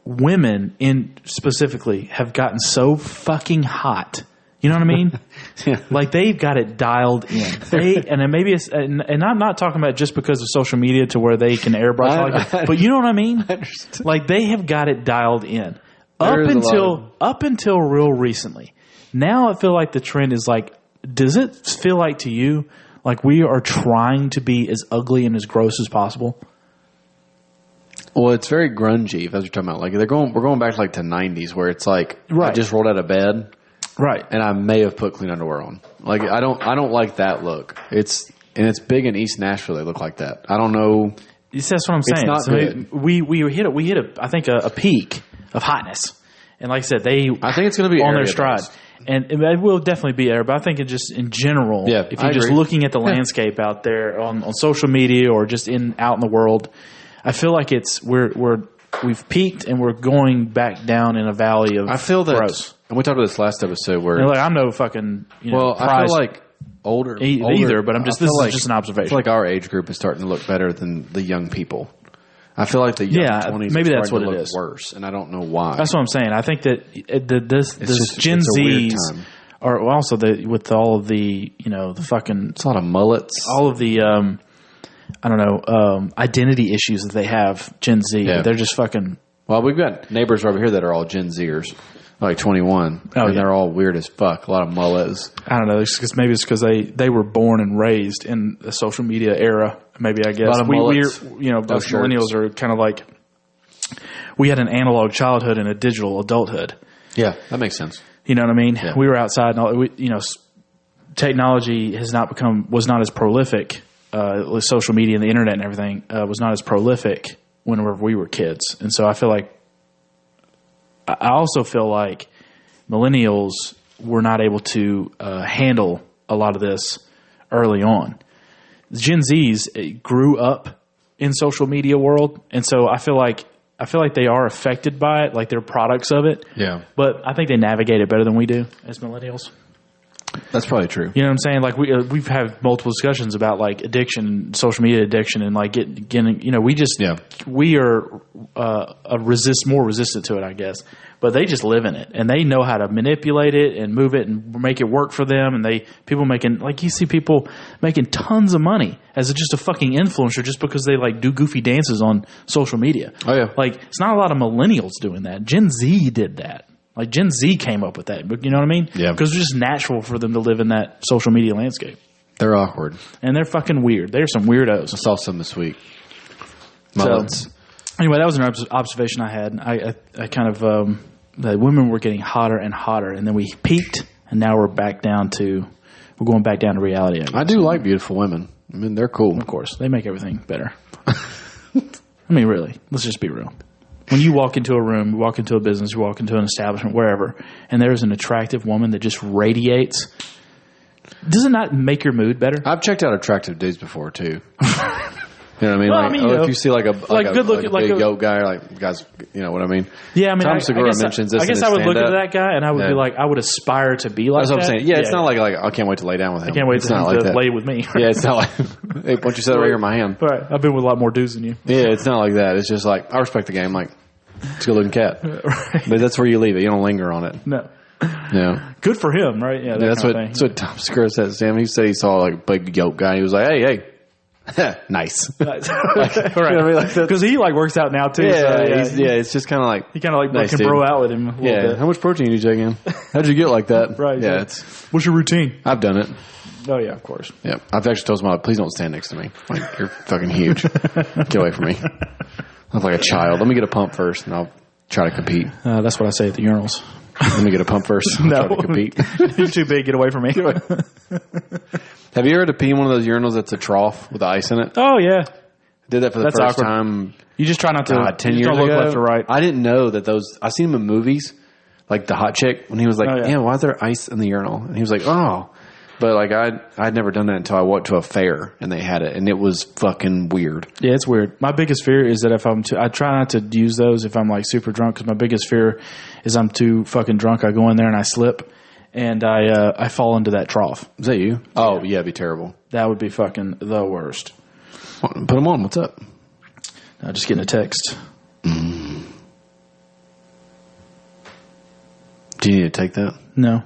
women specifically have gotten so fucking hot. You know what I mean? Yeah. Like they've got it dialed in. And then maybe and I'm not talking about just because of social media to where they can airbrush like that, but you know what I mean? Like they have got it dialed in up until real recently. Now I feel like the trend is like, does it feel like to you like we are trying to be as ugly and as gross as possible? Well, it's very grungy. If that's what you're talking about, like we're going back to like the 90s where it's like I just rolled out of bed, right, and I may have put clean underwear on. Like I don't like that look. It's big in East Nashville. They look like that. I don't know. That's what I'm saying. It's not good. We hit I think a peak of hotness, and like I said, I think it's going to be on their stride. And it will definitely be there, but I think it just in general, if you're just looking at the landscape out there on social media or just out in the world, I feel like we've peaked and we're going back down in a valley of. I feel that, gross. And we talked about this last episode where like I'm no fucking I feel like older either, but this is just an observation. I feel like our age group is starting to look better than the young people. I feel like the young 20s maybe that's what to it look is. Worse, and I don't know why. That's what I'm saying. I think that this Gen Zs are also with all of the the fucking it's a lot of mullets, all of the I don't know identity issues that they have. Gen Z, they're just fucking. Well, we've got neighbors over here that are all Gen Zers, like 21, and they're all weird as fuck. A lot of mullets. I don't know. Maybe it's because they were born and raised in the social media era. Maybe I guess a lot of mullets, us millennials are kind of like we had an analog childhood and a digital adulthood. Yeah, that makes sense. You know what I mean? Yeah. We were outside, and technology was not as prolific. With social media and the internet and everything was not as prolific whenever we were kids, and so I also feel like millennials were not able to handle a lot of this early on. Gen Zs grew up in social media world, and so I feel like they are affected by it, like they're products of it. Yeah. But I think they navigate it better than we do as millennials. That's probably true. You know what I'm saying? Like we've had multiple discussions about like addiction, social media addiction, and like getting. You know, we are more resistant to it, I guess. But they just live in it, and they know how to manipulate it and move it and make it work for them. And people making, like, you see people making tons of money as just a fucking influencer just because they like do goofy dances on social media. Oh yeah, like it's not a lot of millennials doing that. Gen Z did that. Like Gen Z came up with that. But you know what I mean? Yeah. Because it's just natural for them to live in that social media landscape. They're awkward And they're fucking weird. They're some weirdos. I saw some this week. Mullets. So, anyway, that was an observation I had. I kind of the women were getting hotter and hotter, and then we peaked, and now we're going back down to reality. I do like beautiful women. I mean, they're cool. Of course, they make everything better. I mean, really, let's just be real. When you walk into a room, you walk into a business, you walk into an establishment, wherever, and there's an attractive woman that just radiates, does it not make your mood better? I've checked out attractive dudes before too. You know what I mean? Well, like, I mean, if you see like a good looking, like a big yoke guy, like guys, you know what I mean? Yeah, I mean, Tom Segura mentions this. I guess I would look at that guy and I would be like, I would aspire to be like that. That's what I'm saying. Yeah, it's not like I can't wait to lay down with him. I can't wait to like lay with me. Yeah, it's not like, hey, why don't you set it right here in my hand? Right. I've been with a lot more dudes than you. Yeah, it's not like that. It's just like, I respect the game. Like, it's a good looking cat. Right. But that's where you leave it. You don't linger on it. No. Yeah. Good for him, right? Yeah, That's what Tom Segura said, Sam. He said he saw like a big yoke guy. He was like, hey. Nice. Right. Because Because he like works out now too. Yeah, so, it's just kind of like he kind of like nice, can dude. bro out with him a little bit. How much protein you take in? How'd you get like that? Right. Yeah, what's your routine? I've done it. Oh yeah, of course. Yeah, I've actually told someone, please don't stand next to me. Like, you're fucking huge. Get away from me. I look like a child. Let me get a pump first, and I'll try to compete. That's what I say at the urinals. Let me get a pump first. I'll try to compete. You're too big. Get away from me. Have you ever had to pee in one of those urinals that's a trough with ice in it? Oh yeah. Did that for the That's first awkward. time. You just try not to. 10 you years don't look ago. left or right. I didn't know that those. I seen them in movies, like the hot chick when he was like, Oh, yeah. "Yeah, why is there ice in the urinal?" And he was like, "Oh," but like I'd never done that until I went to a fair and they had it, and it was fucking weird. Yeah, it's weird. My biggest fear is that if I try not to use those if I'm like super drunk, because my biggest fear is I'm too fucking drunk. I go in there and I slip, and I fall into that trough. Is that you? Oh yeah, it'd be terrible. That would be fucking the worst. Put them on. What's up? Just getting a text. Do you need to take that? No.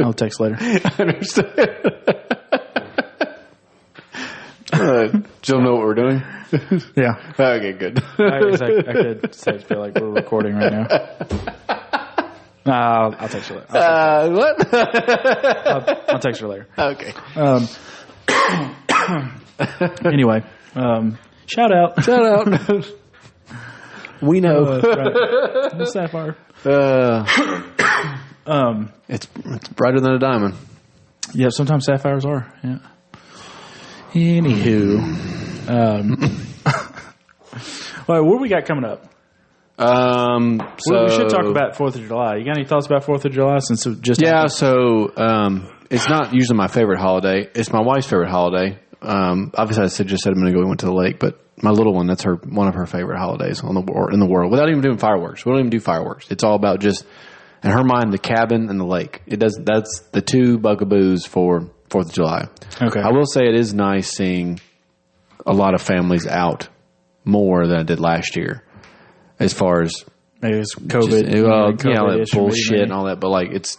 I'll text later. I understand. Do you know what we're doing? Yeah. Okay, good. I could text feel like we're recording right now. I'll text you later. What? I'll text you later. Okay. Anyway, shout out. We know. Right. Sapphire. It's brighter than a diamond. Yeah, sometimes sapphires are. Yeah. Anywho, all right, what do we got coming up? So We should talk about 4th of July. You got any thoughts about 4th of July since it just yeah. happened? So it's not usually my favorite holiday. It's my wife's favorite holiday. Obviously, I just said a minute ago we went to the lake, but my little one, that's one of her favorite holidays in the world. Without even doing fireworks, we don't even do fireworks. It's all about just, in her mind, the cabin and the lake. That's the two bugaboos for 4th of July. Okay. I will say it is nice seeing a lot of families out more than I did last year, as far as Maybe it's COVID. all that issue, bullshit maybe. and all that. But like, it's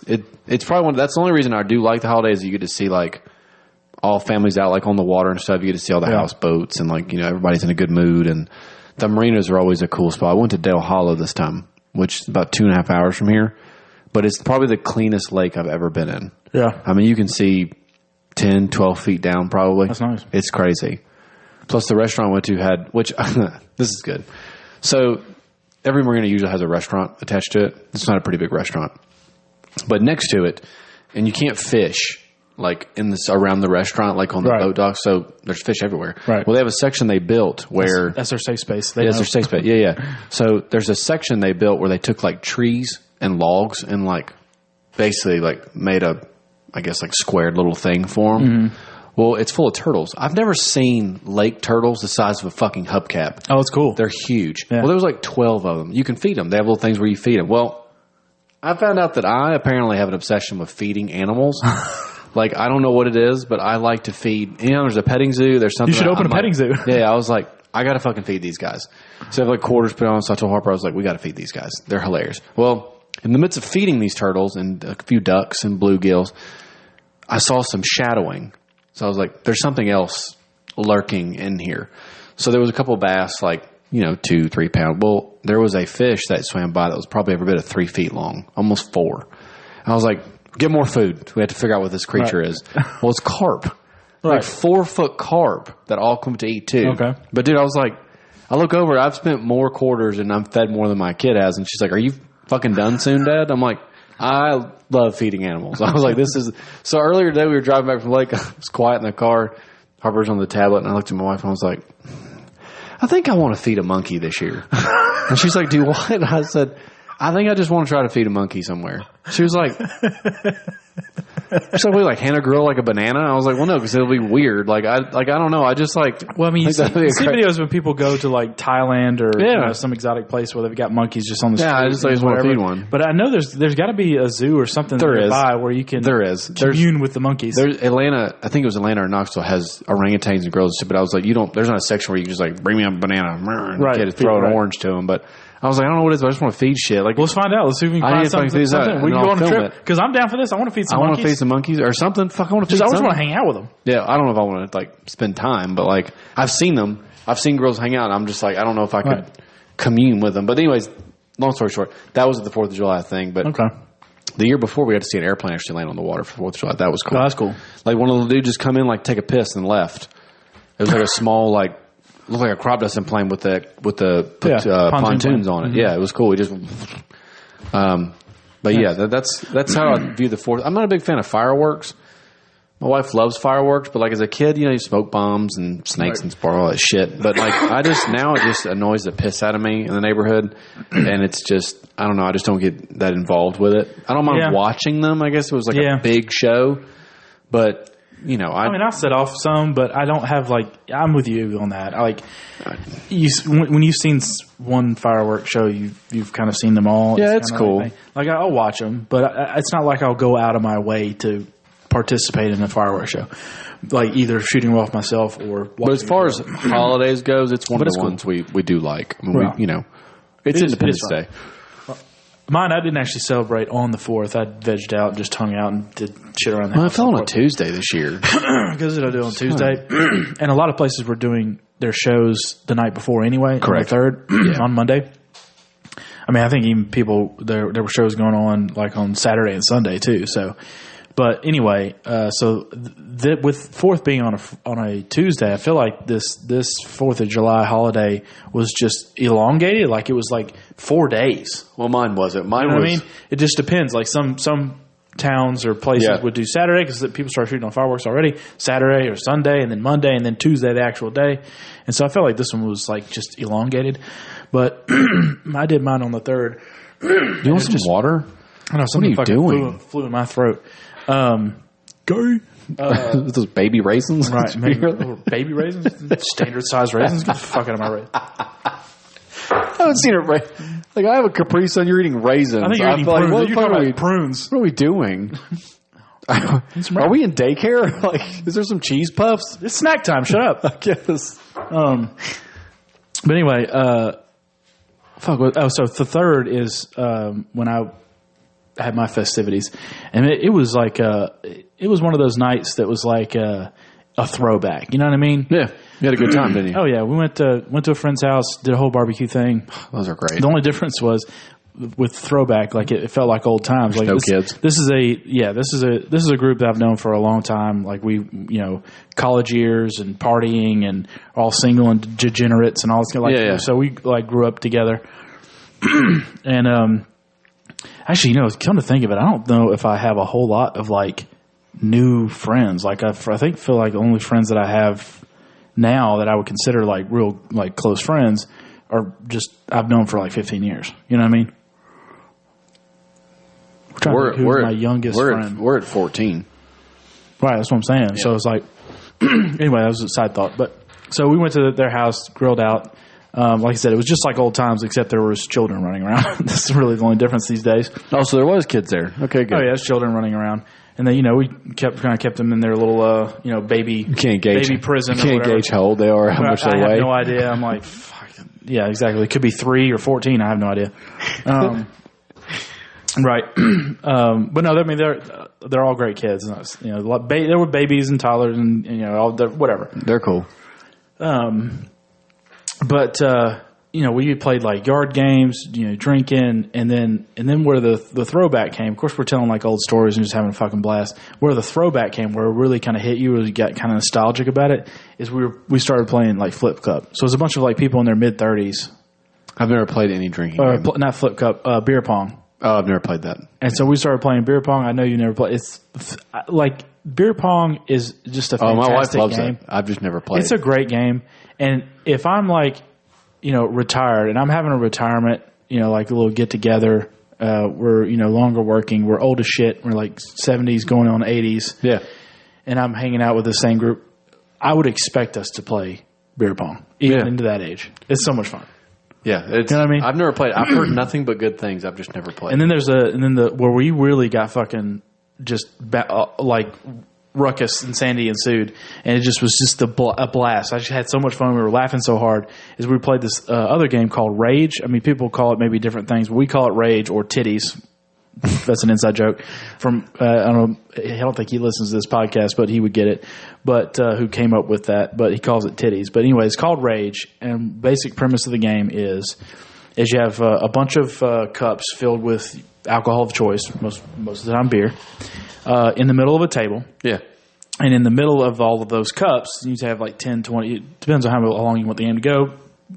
probably that's the only reason I do like the holidays. You get to see like all families out like on the water and stuff. You get to see all the houseboats and like everybody's in a good mood. And the marinas are always a cool spot. I went to Dale Hollow this time, which is about 2.5 hours from here, but it's probably the cleanest lake I've ever been in. Yeah. I mean, you can see 10, 12 feet down probably. That's nice. It's crazy. Plus the restaurant I went to had, which this is good. So every marina usually has a restaurant attached to it. It's not a pretty big restaurant, but next to it, and you can't fish like around the restaurant, like on the boat dock. So there's fish everywhere. Right. Well, they have a section they built where That's their safe space. that's their safe space. Yeah. So there's a section they built where they took like trees and logs and like basically like made a I guess, like squared little thing for them. Mm-hmm. Well, it's full of turtles. I've never seen lake turtles the size of a fucking hubcap. Oh, it's cool. They're huge. Yeah. Well, there was like 12 of them. You can feed them. They have little things where you feed them. Well, I found out that I apparently have an obsession with feeding animals. Like, I don't know what it is, but I like to feed. You know, there's a petting zoo. There's something. You should open a petting zoo. Yeah, I was like, I got to fucking feed these guys. So I have like quarters put on. So I told Harper, I was like, we got to feed these guys. They're hilarious. Well, in the midst of feeding these turtles and a few ducks and bluegills, I saw some shadowing. So I was like, there's something else lurking in here. So there was a couple of bass, like, 2-3 pound. Well, there was a fish that swam by that was probably every bit of 3 feet long, almost 4. And I was like, get more food. We have to figure out what this creature is. Well, it's carp. Like 4-foot carp that all come to eat too. Okay. But dude, I was like, I look over, I've spent more quarters and I'm fed more than my kid has. And she's like, are you fucking done soon, Dad? I'm like, I love feeding animals. I was like, this is... So earlier today, we were driving back from the lake. I was quiet in the car. Harper's on the tablet, and I looked at my wife, and I was like, I think I want to feed a monkey this year. And she's like, do what? And I said, I think I just want to try to feed a monkey somewhere. She was like... So we like hand a girl like a banana. I was like, well, no, because it'll be weird. Like I don't know. I just like. Well, I mean, you see videos when people go to like Thailand or some exotic place where they've got monkeys just on the street. Yeah, I just want to feed one. But I know there's got to be a zoo or something nearby where you can commune with the monkeys. There's Atlanta. I think it was Atlanta or Knoxville has orangutans and gorillas. But I was like, there's not a section where you can just like bring me a banana and throw an orange to them. But I was like, I don't know what it is, but I just want to feed shit. Like, let's find out. Let's see if we can find something. We can go on a trip because I'm down for this. I want to feed some monkeys. I want to feed some monkeys or something. Fuck, I want to feed. I just want to hang out with them. Yeah, I don't know if I want to like spend time, but like I've seen them. I've seen girls hang out. And I'm just like, I don't know if I could commune with them. But anyways, long story short, that was the 4th of July thing. But the year before, we had to see an airplane actually land on the water for 4th of July. That was cool. Oh, that's cool. Like one of the dudes just come in, like take a piss and left. It was like a small like. Looked like a crop dusting plane with the pontoons on it. Mm-hmm. Yeah, it was cool. We just, but yeah, that's how I view the 4th. I'm not a big fan of fireworks. My wife loves fireworks, but like as a kid, you smoke bombs and snakes and all that shit. But like it just annoys the piss out of me in the neighborhood, and it's just I don't know. I just don't get that involved with it. I don't mind watching them. I guess it was like a big show, but. I mean, I've set off some, but I don't have I'm with you on that. When you've seen one fireworks show, you've kind of seen them all. Yeah, it's cool. Like I'll watch them, but it's not like I'll go out of my way to participate in a fireworks show, like either shooting them off myself or. But as far as holidays goes, it's one of the ones we do like. I mean, it's Independence Day. Mine, I didn't actually celebrate on the 4th. I vegged out and just hung out and did shit around the house. It fell on a Tuesday this year. Because it'll do on Tuesday. And a lot of places were doing their shows the night before anyway. Correct. On the 3rd, on Monday. I mean, I think even people, there were shows going on like on Saturday and Sunday too. So, but anyway, with 4th being on a Tuesday, I feel like this 4th of July holiday was just elongated. Like it was like 4 days. Well, mine wasn't. Mine was. I mean, it just depends. Like some towns or places would do Saturday because people start shooting on fireworks already. Saturday or Sunday, and then Monday, and then Tuesday the actual day. And so I felt like this one was like just elongated. But I did mine on the 3rd. You want some water? I know something what are you doing? Flew in my throat. Go. Those baby raisins? Right. Baby raisins? Standard size raisins? Get the fuck out of my raisins. I haven't seen it. Like, I have a Capri Sun. You're eating raisins. I think you're eating prunes. You're talking about prunes. What are we doing? Are we in daycare? Like, is there some cheese puffs? It's snack time. Shut up. I guess. But anyway, so the 3rd is when I had my festivities, and it was like it was one of those nights that was like a throwback. You know what I mean? Yeah, you had a good time, didn't you? Oh yeah, we went to a friend's house, did a whole barbecue thing. Those are great. The only difference was with throwback, like it felt like old times. Like kids. This is a group that I've known for a long time. Like we, college years and partying and all single and degenerates and all this kind of like. So we like grew up together, and actually, come to think of it, I don't know if I have a whole lot of like new friends. Like I feel like the only friends that I have now that I would consider like real like close friends are just I've known for like 15 years. You know what I mean? We're my youngest friend. We're at 14. Right, that's what I'm saying. Yeah. So it's like, anyway, that was a side thought. But so we went to their house, grilled out. Like I said, it was just like old times, except there was children running around. That's really the only difference these days. Oh, so there was kids there. Okay, good. Oh yeah, there's children running around, and then we kept them in their little baby baby prison. You can't gauge how old they are, how much they weigh. I have no idea. I'm like, fuck. Yeah, exactly. It could be 3 or 14. I have no idea. Right, but no, I mean they're all great kids. There were babies and toddlers and all whatever. They're cool. But we played like yard games, drinking, and then where the throwback came. Of course, we're telling like old stories and just having a fucking blast. Where the throwback came, where it really kind of hit you, where you got kind of nostalgic about it, is we started playing like Flip Cup. So it was a bunch of like people in their mid-30s. I've never played any drinking game. Not Flip Cup, beer pong. Oh, I've never played that. And so we started playing beer pong. I know you never played. It's like beer pong is just a fantastic my wife loves game. it. I've just never played. It's a great game. And if I'm like, retired and I'm having a retirement, like a little get together, we're, longer working. We're old as shit. We're like 70s going on 80s. Yeah. And I'm hanging out with the same group. I would expect us to play beer pong even into that age. It's so much fun. Yeah, you know what I mean? I've never played. I've heard nothing but good things. I've just never played. And then where we really got fucking just like ruckus and Sandy ensued, and it just was just a blast. I just had so much fun. We were laughing so hard as we played this other game called Rage. I mean, people call it maybe different things, but we call it Rage or Titties. That's an inside joke from I don't think he listens to this podcast, but he would get it. But who came up with that? But he calls it Titties. But anyway, it's called Rage, and basic premise of the game is you have a bunch of cups filled with alcohol of choice, most of the time beer, in the middle of a table. Yeah. And in the middle of all of those cups, you have like 10, 20. It depends on how long you want the game to go.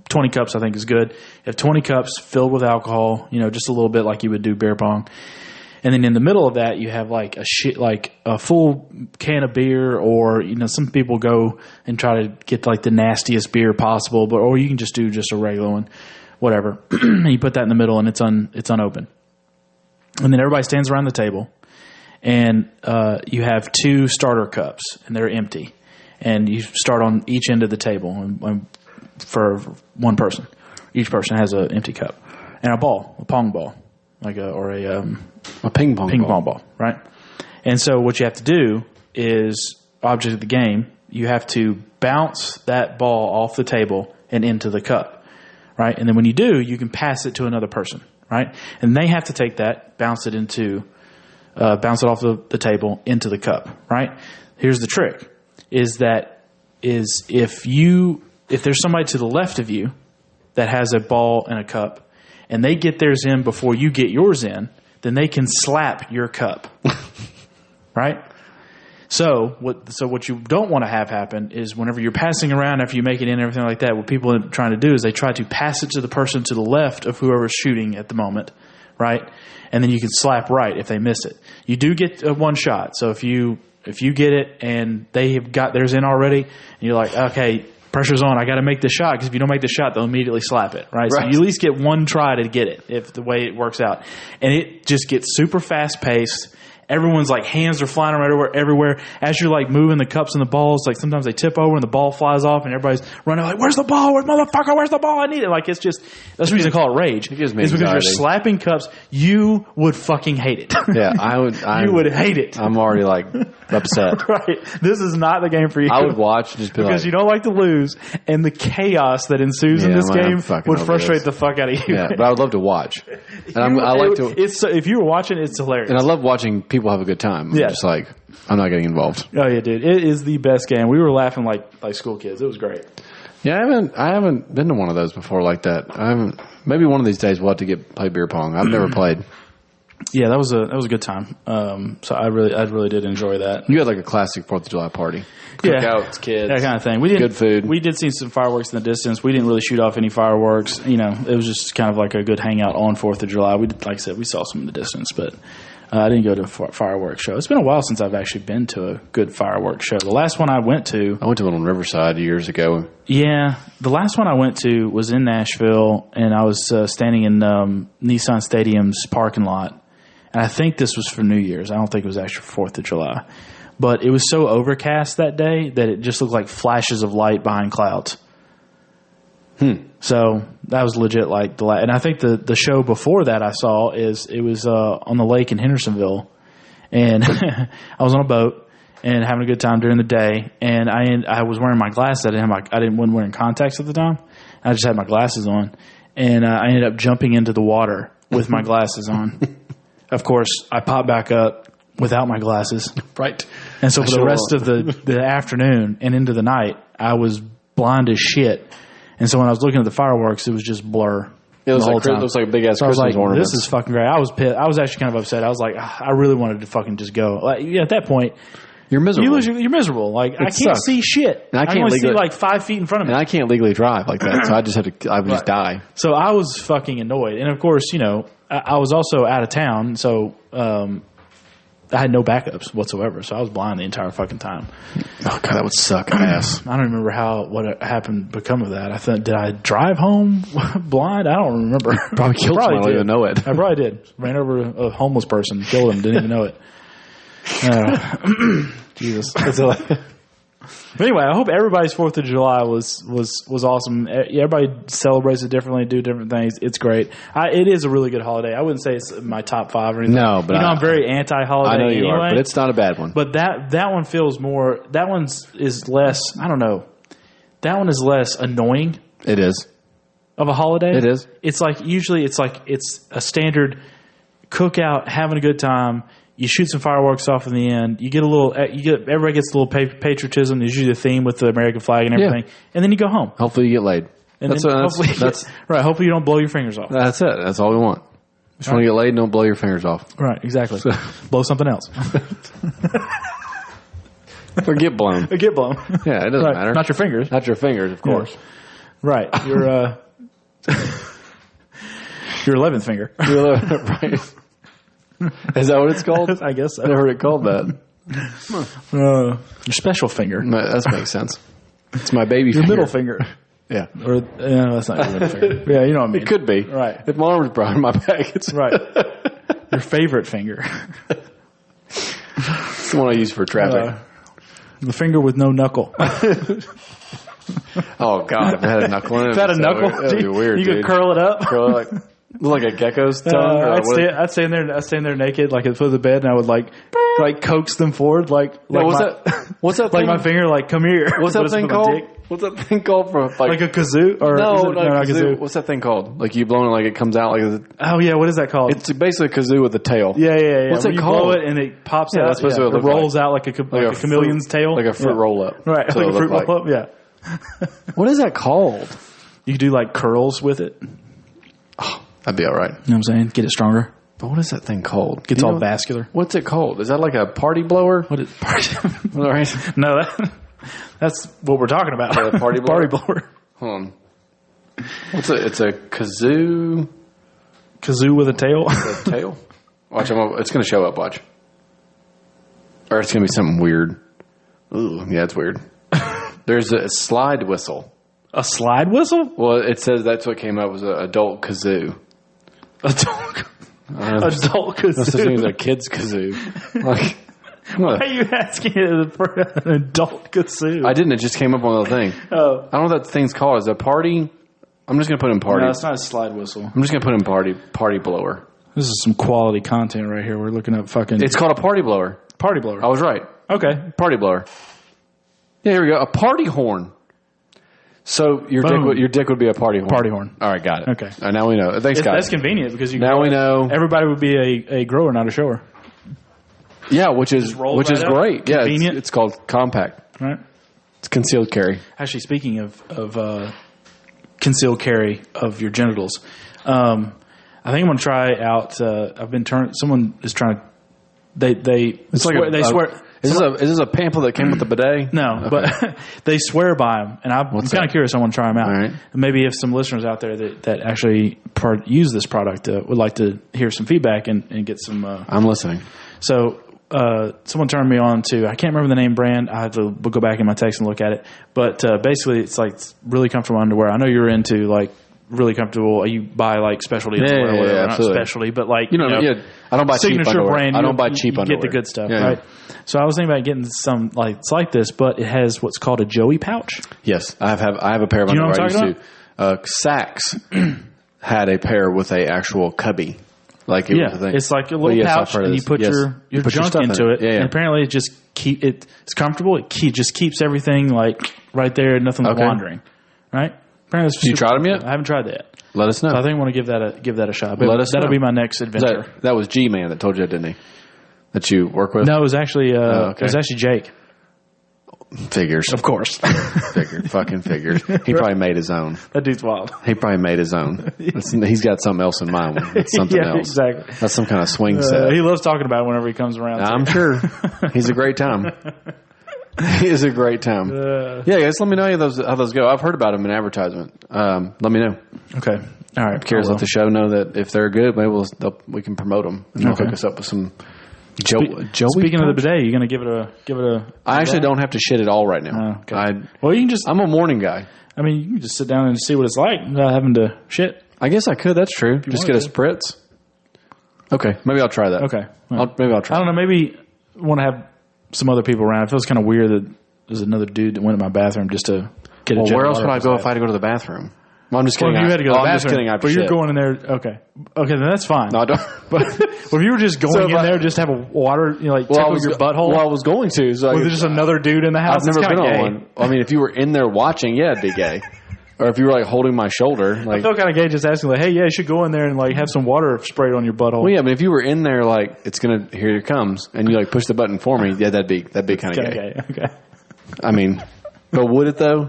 20 cups, I think, is good. You have 20 cups filled with alcohol, just a little bit like you would do beer pong. And then in the middle of that, you have like a full can of beer, or some people go and try to get like the nastiest beer possible, or you can just do just a regular one, whatever. And you put that in the middle, and it's unopened. And then everybody stands around the table, and you have 2 starter cups, and they're empty. And you start on each end of the table, and for one person. Each person has an empty cup and a pong ball, a ping pong ball, right? And so what you have to do is, object of the game, you have to bounce that ball off the table and into the cup, right? And then when you do, you can pass it to another person, right? And they have to take that, bounce it off the table into the cup, right? Here's the trick: is if there's somebody to the left of you that has a ball and a cup, and they get theirs in before you get yours in, then they can slap your cup, right? So what you don't want to have happen is whenever you're passing around after you make it in and everything like that, what people are trying to do is they try to pass it to the person to the left of whoever's shooting at the moment, right? And then you can slap right if they miss it. You do get one shot. So if you get it and they have got theirs in already, and you're like, okay, pressure's on, I got to make the shot, because if you don't make the shot, they'll immediately slap it, right? So you at least get one try to get it, if the way it works out. And it just gets super fast-paced. Everyone's like, hands are flying around everywhere. As you're like moving the cups and the balls, like sometimes they tip over and the ball flies off, and everybody's running like, where's the ball? Motherfucker, where's the ball? I need it. Like, it's just, that's the reason they call it Rage. It gives me it's because anxiety. you're slapping cups. You would fucking hate it. Yeah, I would. You would hate it. I'm already like upset. Right. This is not the game for you. I would watch and just be because you don't like to lose, and the chaos that ensues in this game would frustrate the fuck out of you. Yeah, but I would love to watch. And I like to. If you were watching, it's hilarious. And I love watching people have a good time. Yeah. I'm just like, I'm not getting involved. Oh yeah, dude, it is the best game. We were laughing like school kids. It was great. Yeah, I haven't been to one of those before like that. Maybe one of these days we'll have to play beer pong. I've never played. Yeah, that was a good time. So I really did enjoy that. You had like a classic 4th of July party. Cookouts, kids. That kind of thing. Good food. We did see some fireworks in the distance. We didn't really shoot off any fireworks. It was just kind of like a good hangout on 4th of July. Like I said, we saw some in the distance, but I didn't go to a fireworks show. It's been a while since I've actually been to a good fireworks show. The last one I went to one in Riverside years ago. Yeah, the last one I went to was in Nashville, and I was standing in Nissan Stadium's parking lot. And I think this was for New Year's. I don't think it was actually for 4th of July. but it was so overcast that day that it just looked like flashes of light behind clouds. So that was legit like and I think the show before that I saw it was on the lake in Hendersonville, and I was on a boat and having a good time during the day, and I was wearing my glasses. Wasn't wearing contacts at the time. I just had my glasses on, and I ended up jumping into the water with my glasses on. Of course, I popped back up without my glasses. Right. And so for the rest of the afternoon and into the night, I was blind as shit. And so when I was looking at the fireworks, it was just blur. It was like a big ass Christmas ornament. This is fucking great. I was pissed. I was actually kind of upset. I was like, I really wanted to fucking just go. Like, at that point, you're miserable. You're miserable. Like, I can't see shit. And I can only see like 5 feet in front of me. And I can't legally drive like that, so I just had to. I would just die. So I was fucking annoyed, and of course, I was also out of town, so I had no backups whatsoever. So I was blind the entire fucking time. Oh god, that would suck ass. I don't remember what happened become of that. I thought, did I drive home blind? I don't remember. Probably killed someone. I don't even know it. I probably did. Ran over a homeless person, killed him, didn't even know it. Jesus. But anyway, I hope everybody's 4th of July was awesome. Everybody celebrates it differently, do different things. It's great. It is a really good holiday. I wouldn't say it's my top 5 or anything. No, but I'm very anti-holiday. I know you anyway, are, but it's not a bad one. But that one feels more. That one is less. I don't know. That one is less annoying. It is. Of a holiday. It is. It's like usually it's a standard cookout, having a good time. You shoot some fireworks off in the end. You get everybody gets a little patriotism. There's usually a theme with the American flag and everything, and then you go home. Hopefully, you get laid. And right. Hopefully, you don't blow your fingers off. That's it. That's all we want. Just want to get laid and don't blow your fingers off. Right. Exactly. Blow something else. Or get blown. Get blown. Yeah, it doesn't matter. Not your fingers. Not your fingers, of course. Yeah. Right. Your your 11th finger. Right. Is that what it's called? I guess so. I never heard it called that. Your special finger. That makes sense. It's my baby your finger. Middle finger. Yeah. Or that's not your middle finger. Yeah, you know what I mean. It could be. Right. If my arm was brown in my back, it's right. Your favorite finger. It's the one I use for traffic. The finger with no knuckle. Oh God! If it had a knuckle in it, if it had a knuckle, that'd be weird. You could curl it up. Curl it like a gecko's tongue. I'd stand there naked, like at the foot of the bed, and I would like coax them forward, what's that? Thing? Like my finger, like come here. What's that thing called? What's that thing called for like a kazoo? Or no, not a kazoo. What's that thing called? Like you blow it, like it comes out like. Oh yeah, what is that called? It's basically a kazoo with a tail. Yeah. What's it called? You blow it and it pops out. That's supposed to it rolls out like a chameleon's tail, like a fruit roll up. Right, like a fruit roll up. Yeah. What is that called? You could do like curls with it. Oh, that'd be all right. You know what I'm saying? Get it stronger. But what is that thing called? Gets all vascular. What's it called? Is that like a party blower? What is party? All right. No, that's what we're talking about. A party blower. Party blower. Hold on. It's a kazoo. Kazoo with a tail. With a tail. Watch, it's going to show up. Watch. Or it's going to be something weird. Ooh, yeah, it's weird. There's a slide whistle. A slide whistle? Well, it says that's what came up was an adult kazoo. Adult kazoo. That's a kid's kazoo. Like, why are you asking for an adult kazoo? I didn't. It just came up on the thing. Oh. I don't know what that thing's called. Is it a party? I'm just going to put in party. No, it's not a slide whistle. I'm just going to put in party blower. This is some quality content right here. We're looking at fucking... It's called a party blower. Party blower. I was right. Okay. Party blower. Yeah, here we go. A party horn. So your dick would be a party horn. Party horn. All right, got it. Okay. All right, now we know. Thanks, guys. That's convenient because you now we know. Everybody would be a grower, not a shower. Yeah, which is great. Convenient. Yeah, it's called compact. Right. It's concealed carry. Actually, speaking of concealed carry of your genitals, I think I'm going to try out. Someone is trying to. They swear. Is this a pamphlet that came with the bidet? No, okay. But they swear by them, and I'm kind of curious. I want to try them out. Right. And maybe if some listeners out there that actually use this product would like to hear some feedback and get some. I'm listening. So someone turned me on to, I can't remember the name brand. I have to go back in my text and look at it. But basically, it's like really comfortable underwear. I know you're into like really comfortable. You buy like specialty underwear or whatever, not specialty, but like I don't buy cheap signature underwear. brand. I don't buy cheap underwear. You get the good stuff, right? So I was thinking about getting some it's like this, but it has what's called a Joey pouch. Yes, I have a pair of underwear. You know what I'm talking about? Saks had a pair with a actual cubby. Like it was a thing. It's like a little pouch, and you put your junk into it. And apparently, it just it's comfortable. It just keeps everything like right there, nothing's wandering. Right? Apparently, you tried them yet? I haven't tried that yet. Let us know. So I think I want to give that a shot. But that'll be my next adventure. That was G-Man that told you that, didn't he? That you work with? No, it was actually Jake. Figures. Of course. Fucking figures. He probably made his own. That dude's wild. He probably made his own. He's got something else in mind. It's something else. Exactly. That's some kind of swing set. He loves talking about it whenever he comes around. I'm sure. He's a great time. He is a great time. Yeah, guys, let me know how those go. I've heard about them in advertisement. Let me know. Okay. All right. Curious, let the show know that if they're good, maybe we can promote them. And they'll hook us up with some... Speaking of the bidet, you're going to give it a. I actually don't have to shit at all right now. Okay. Well, you can just. I'm a morning guy. I mean, you can just sit down and see what it's like without having to shit. I guess I could. That's true. Just get a spritz. Okay, maybe I'll try that. Okay, maybe I'll try. I don't know. Maybe want to have some other people around. It feels kind of weird that there's another dude that went in my bathroom just to get a. Well, where else would I go if I had to go to the bathroom? Well, I'm just kidding. Well, you had to go to the bathroom. I'm just kidding. But you're going in there. Okay, then that's fine. No, I don't. But if you were just going in there just to have a water, tickle your butthole. Well, I was going to. So was there just another dude in the house? I've never been on one. I mean, if you were in there watching, yeah, it'd be gay. Or if you were like holding my shoulder, like I felt kind of gay just asking, like, hey, yeah, you should go in there and like have some water sprayed on your butthole. Well, yeah, but if you were in there, like it's gonna here it comes, and you like push the button for me, yeah, that'd be kind of gay. Okay. I mean. But would it though?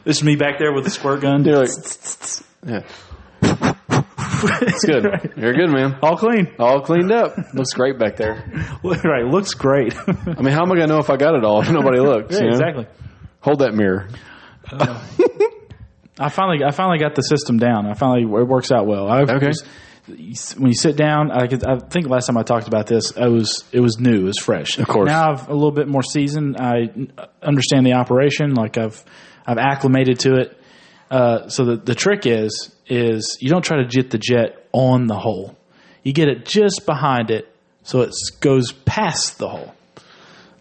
This is me back there with the squirt gun. You're like, yeah. It's good. You're good, man. All clean. All cleaned up. Looks great back there. Right. Looks great. I mean, how am I going to know if I got it all if nobody looks? Yeah, exactly. Hold that mirror. I finally got the system down. It works out well. Okay. When you sit down, I think last time I talked about this, it was new, it was fresh. Of course. Now I've a little bit more seasoned. I understand the operation. Like I've acclimated to it. So the trick is you don't try to get the jet on the hole. You get it just behind it, so it goes past the hole.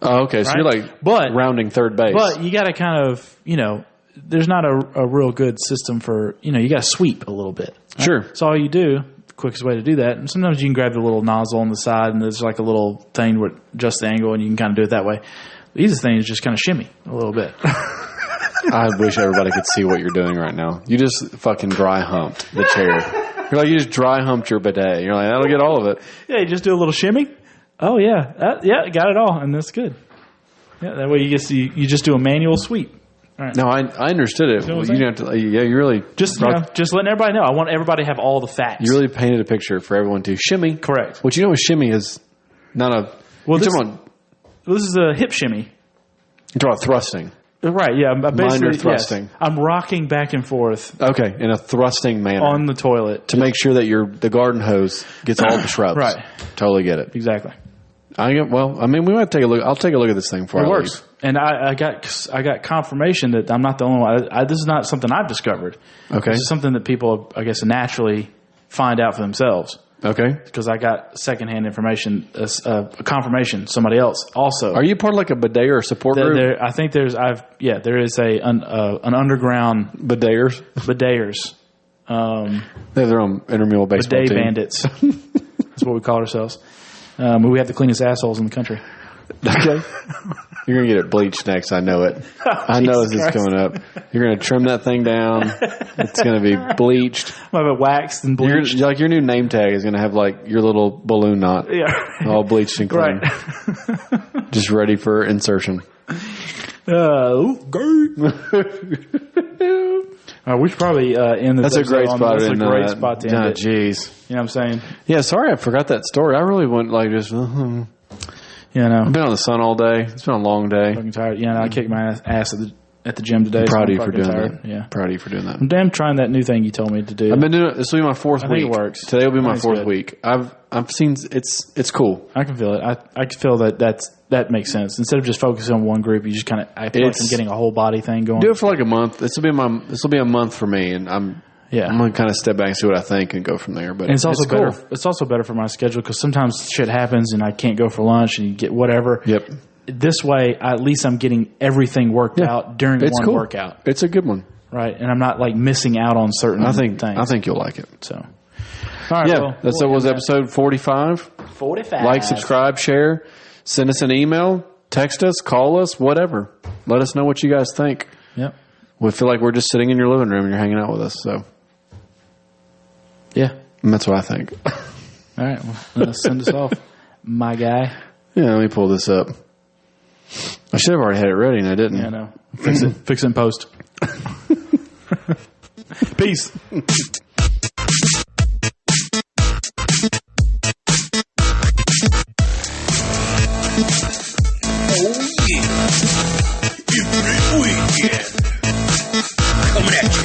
Oh, okay. So right? you're like rounding third base. But you got to kind of, there's not a real good system for, you got to sweep a little bit. Right? Sure. So all you do. Quickest way to do that. And sometimes you can grab the little nozzle on the side and there's like a little thing where adjust the angle and you can kind of do it that way. The easiest thing is just kind of shimmy a little bit. I wish everybody could see what you're doing right now. You just fucking dry humped the chair. You're like, you just dry humped your bidet. You're like, that'll get all of it. Yeah, you just do a little shimmy. Oh yeah. Got it all. And that's good. Yeah, that way you just do a manual sweep. Right. No, I understood it. You didn't have to. Yeah, you really just letting everybody know. I want everybody to have all the facts. You really painted a picture for everyone to shimmy. Correct. What a shimmy is not a. Well, this is a hip shimmy. You're talking about thrusting. Right. Yeah. Minor thrusting. Yes, I'm rocking back and forth. Okay, in a thrusting manner on the toilet to make sure that the garden hose gets all the shrubs. Right. Totally get it. Exactly. We might take a look. I'll take a look at this thing before it works. And I got confirmation that I'm not the only one. This is not something I've discovered. Okay. This is something that people, I guess, naturally find out for themselves. Okay. Because I got secondhand information, confirmation. Somebody else also. Are you part of like a bidet or support group? I think there is an underground bideters. They have their own intramural baseball bidet team. Bandits. That's what we call ourselves. We have the cleanest assholes in the country. Okay. You're going to get it bleached next. I know it. I know this is coming up. You're going to trim that thing down. It's going to be bleached. I'm going to have it waxed and bleached. Your new name tag is going to have like your little balloon knot. Yeah. All bleached and clean. Right. Just ready for insertion. We should probably end this. That's a great spot. That's a great spot to end it. Jeez. You know what I'm saying? Yeah, sorry I forgot that story. I really went like just... Yeah, no. I've been on the sun all day. It's been a long day. Fucking tired. Yeah, no, I kicked my ass at the gym today. I'm proud of you for doing tired. that. Yeah. Proud of you for doing that. I'm damn trying that new thing you told me to do. I've been doing it. This will be my fourth week. I think it works. Today will be my fourth week. I've seen it's cool. I can feel it. I can feel that's that makes sense. Instead of just focusing on one group, you just kind of, I feel like I'm getting a whole body thing going. Do it for like a month. This will be a month for me, and I'm going to kind of step back and see what I think and go from there. But it's also better. Cool. It's also better for my schedule because sometimes shit happens and I can't go for lunch and you get whatever. Yep. This way, at least I'm getting everything worked out during one workout. It's a good one. Right. And I'm not like missing out on certain things. I think you'll like it. So, all right. Yeah. That was episode 45. 45. Like, subscribe, share, send us an email, text us, call us, whatever. Let us know what you guys think. Yep. We feel like we're just sitting in your living room and you're hanging out with us. So, yeah. And that's what I think. All right. Well, send us off, my guy. Yeah. Let me pull this up. I should have already had it ready, and I didn't. Yeah, no. Fix it in post. Peace. Oh, yeah. Every weekend. Coming at you.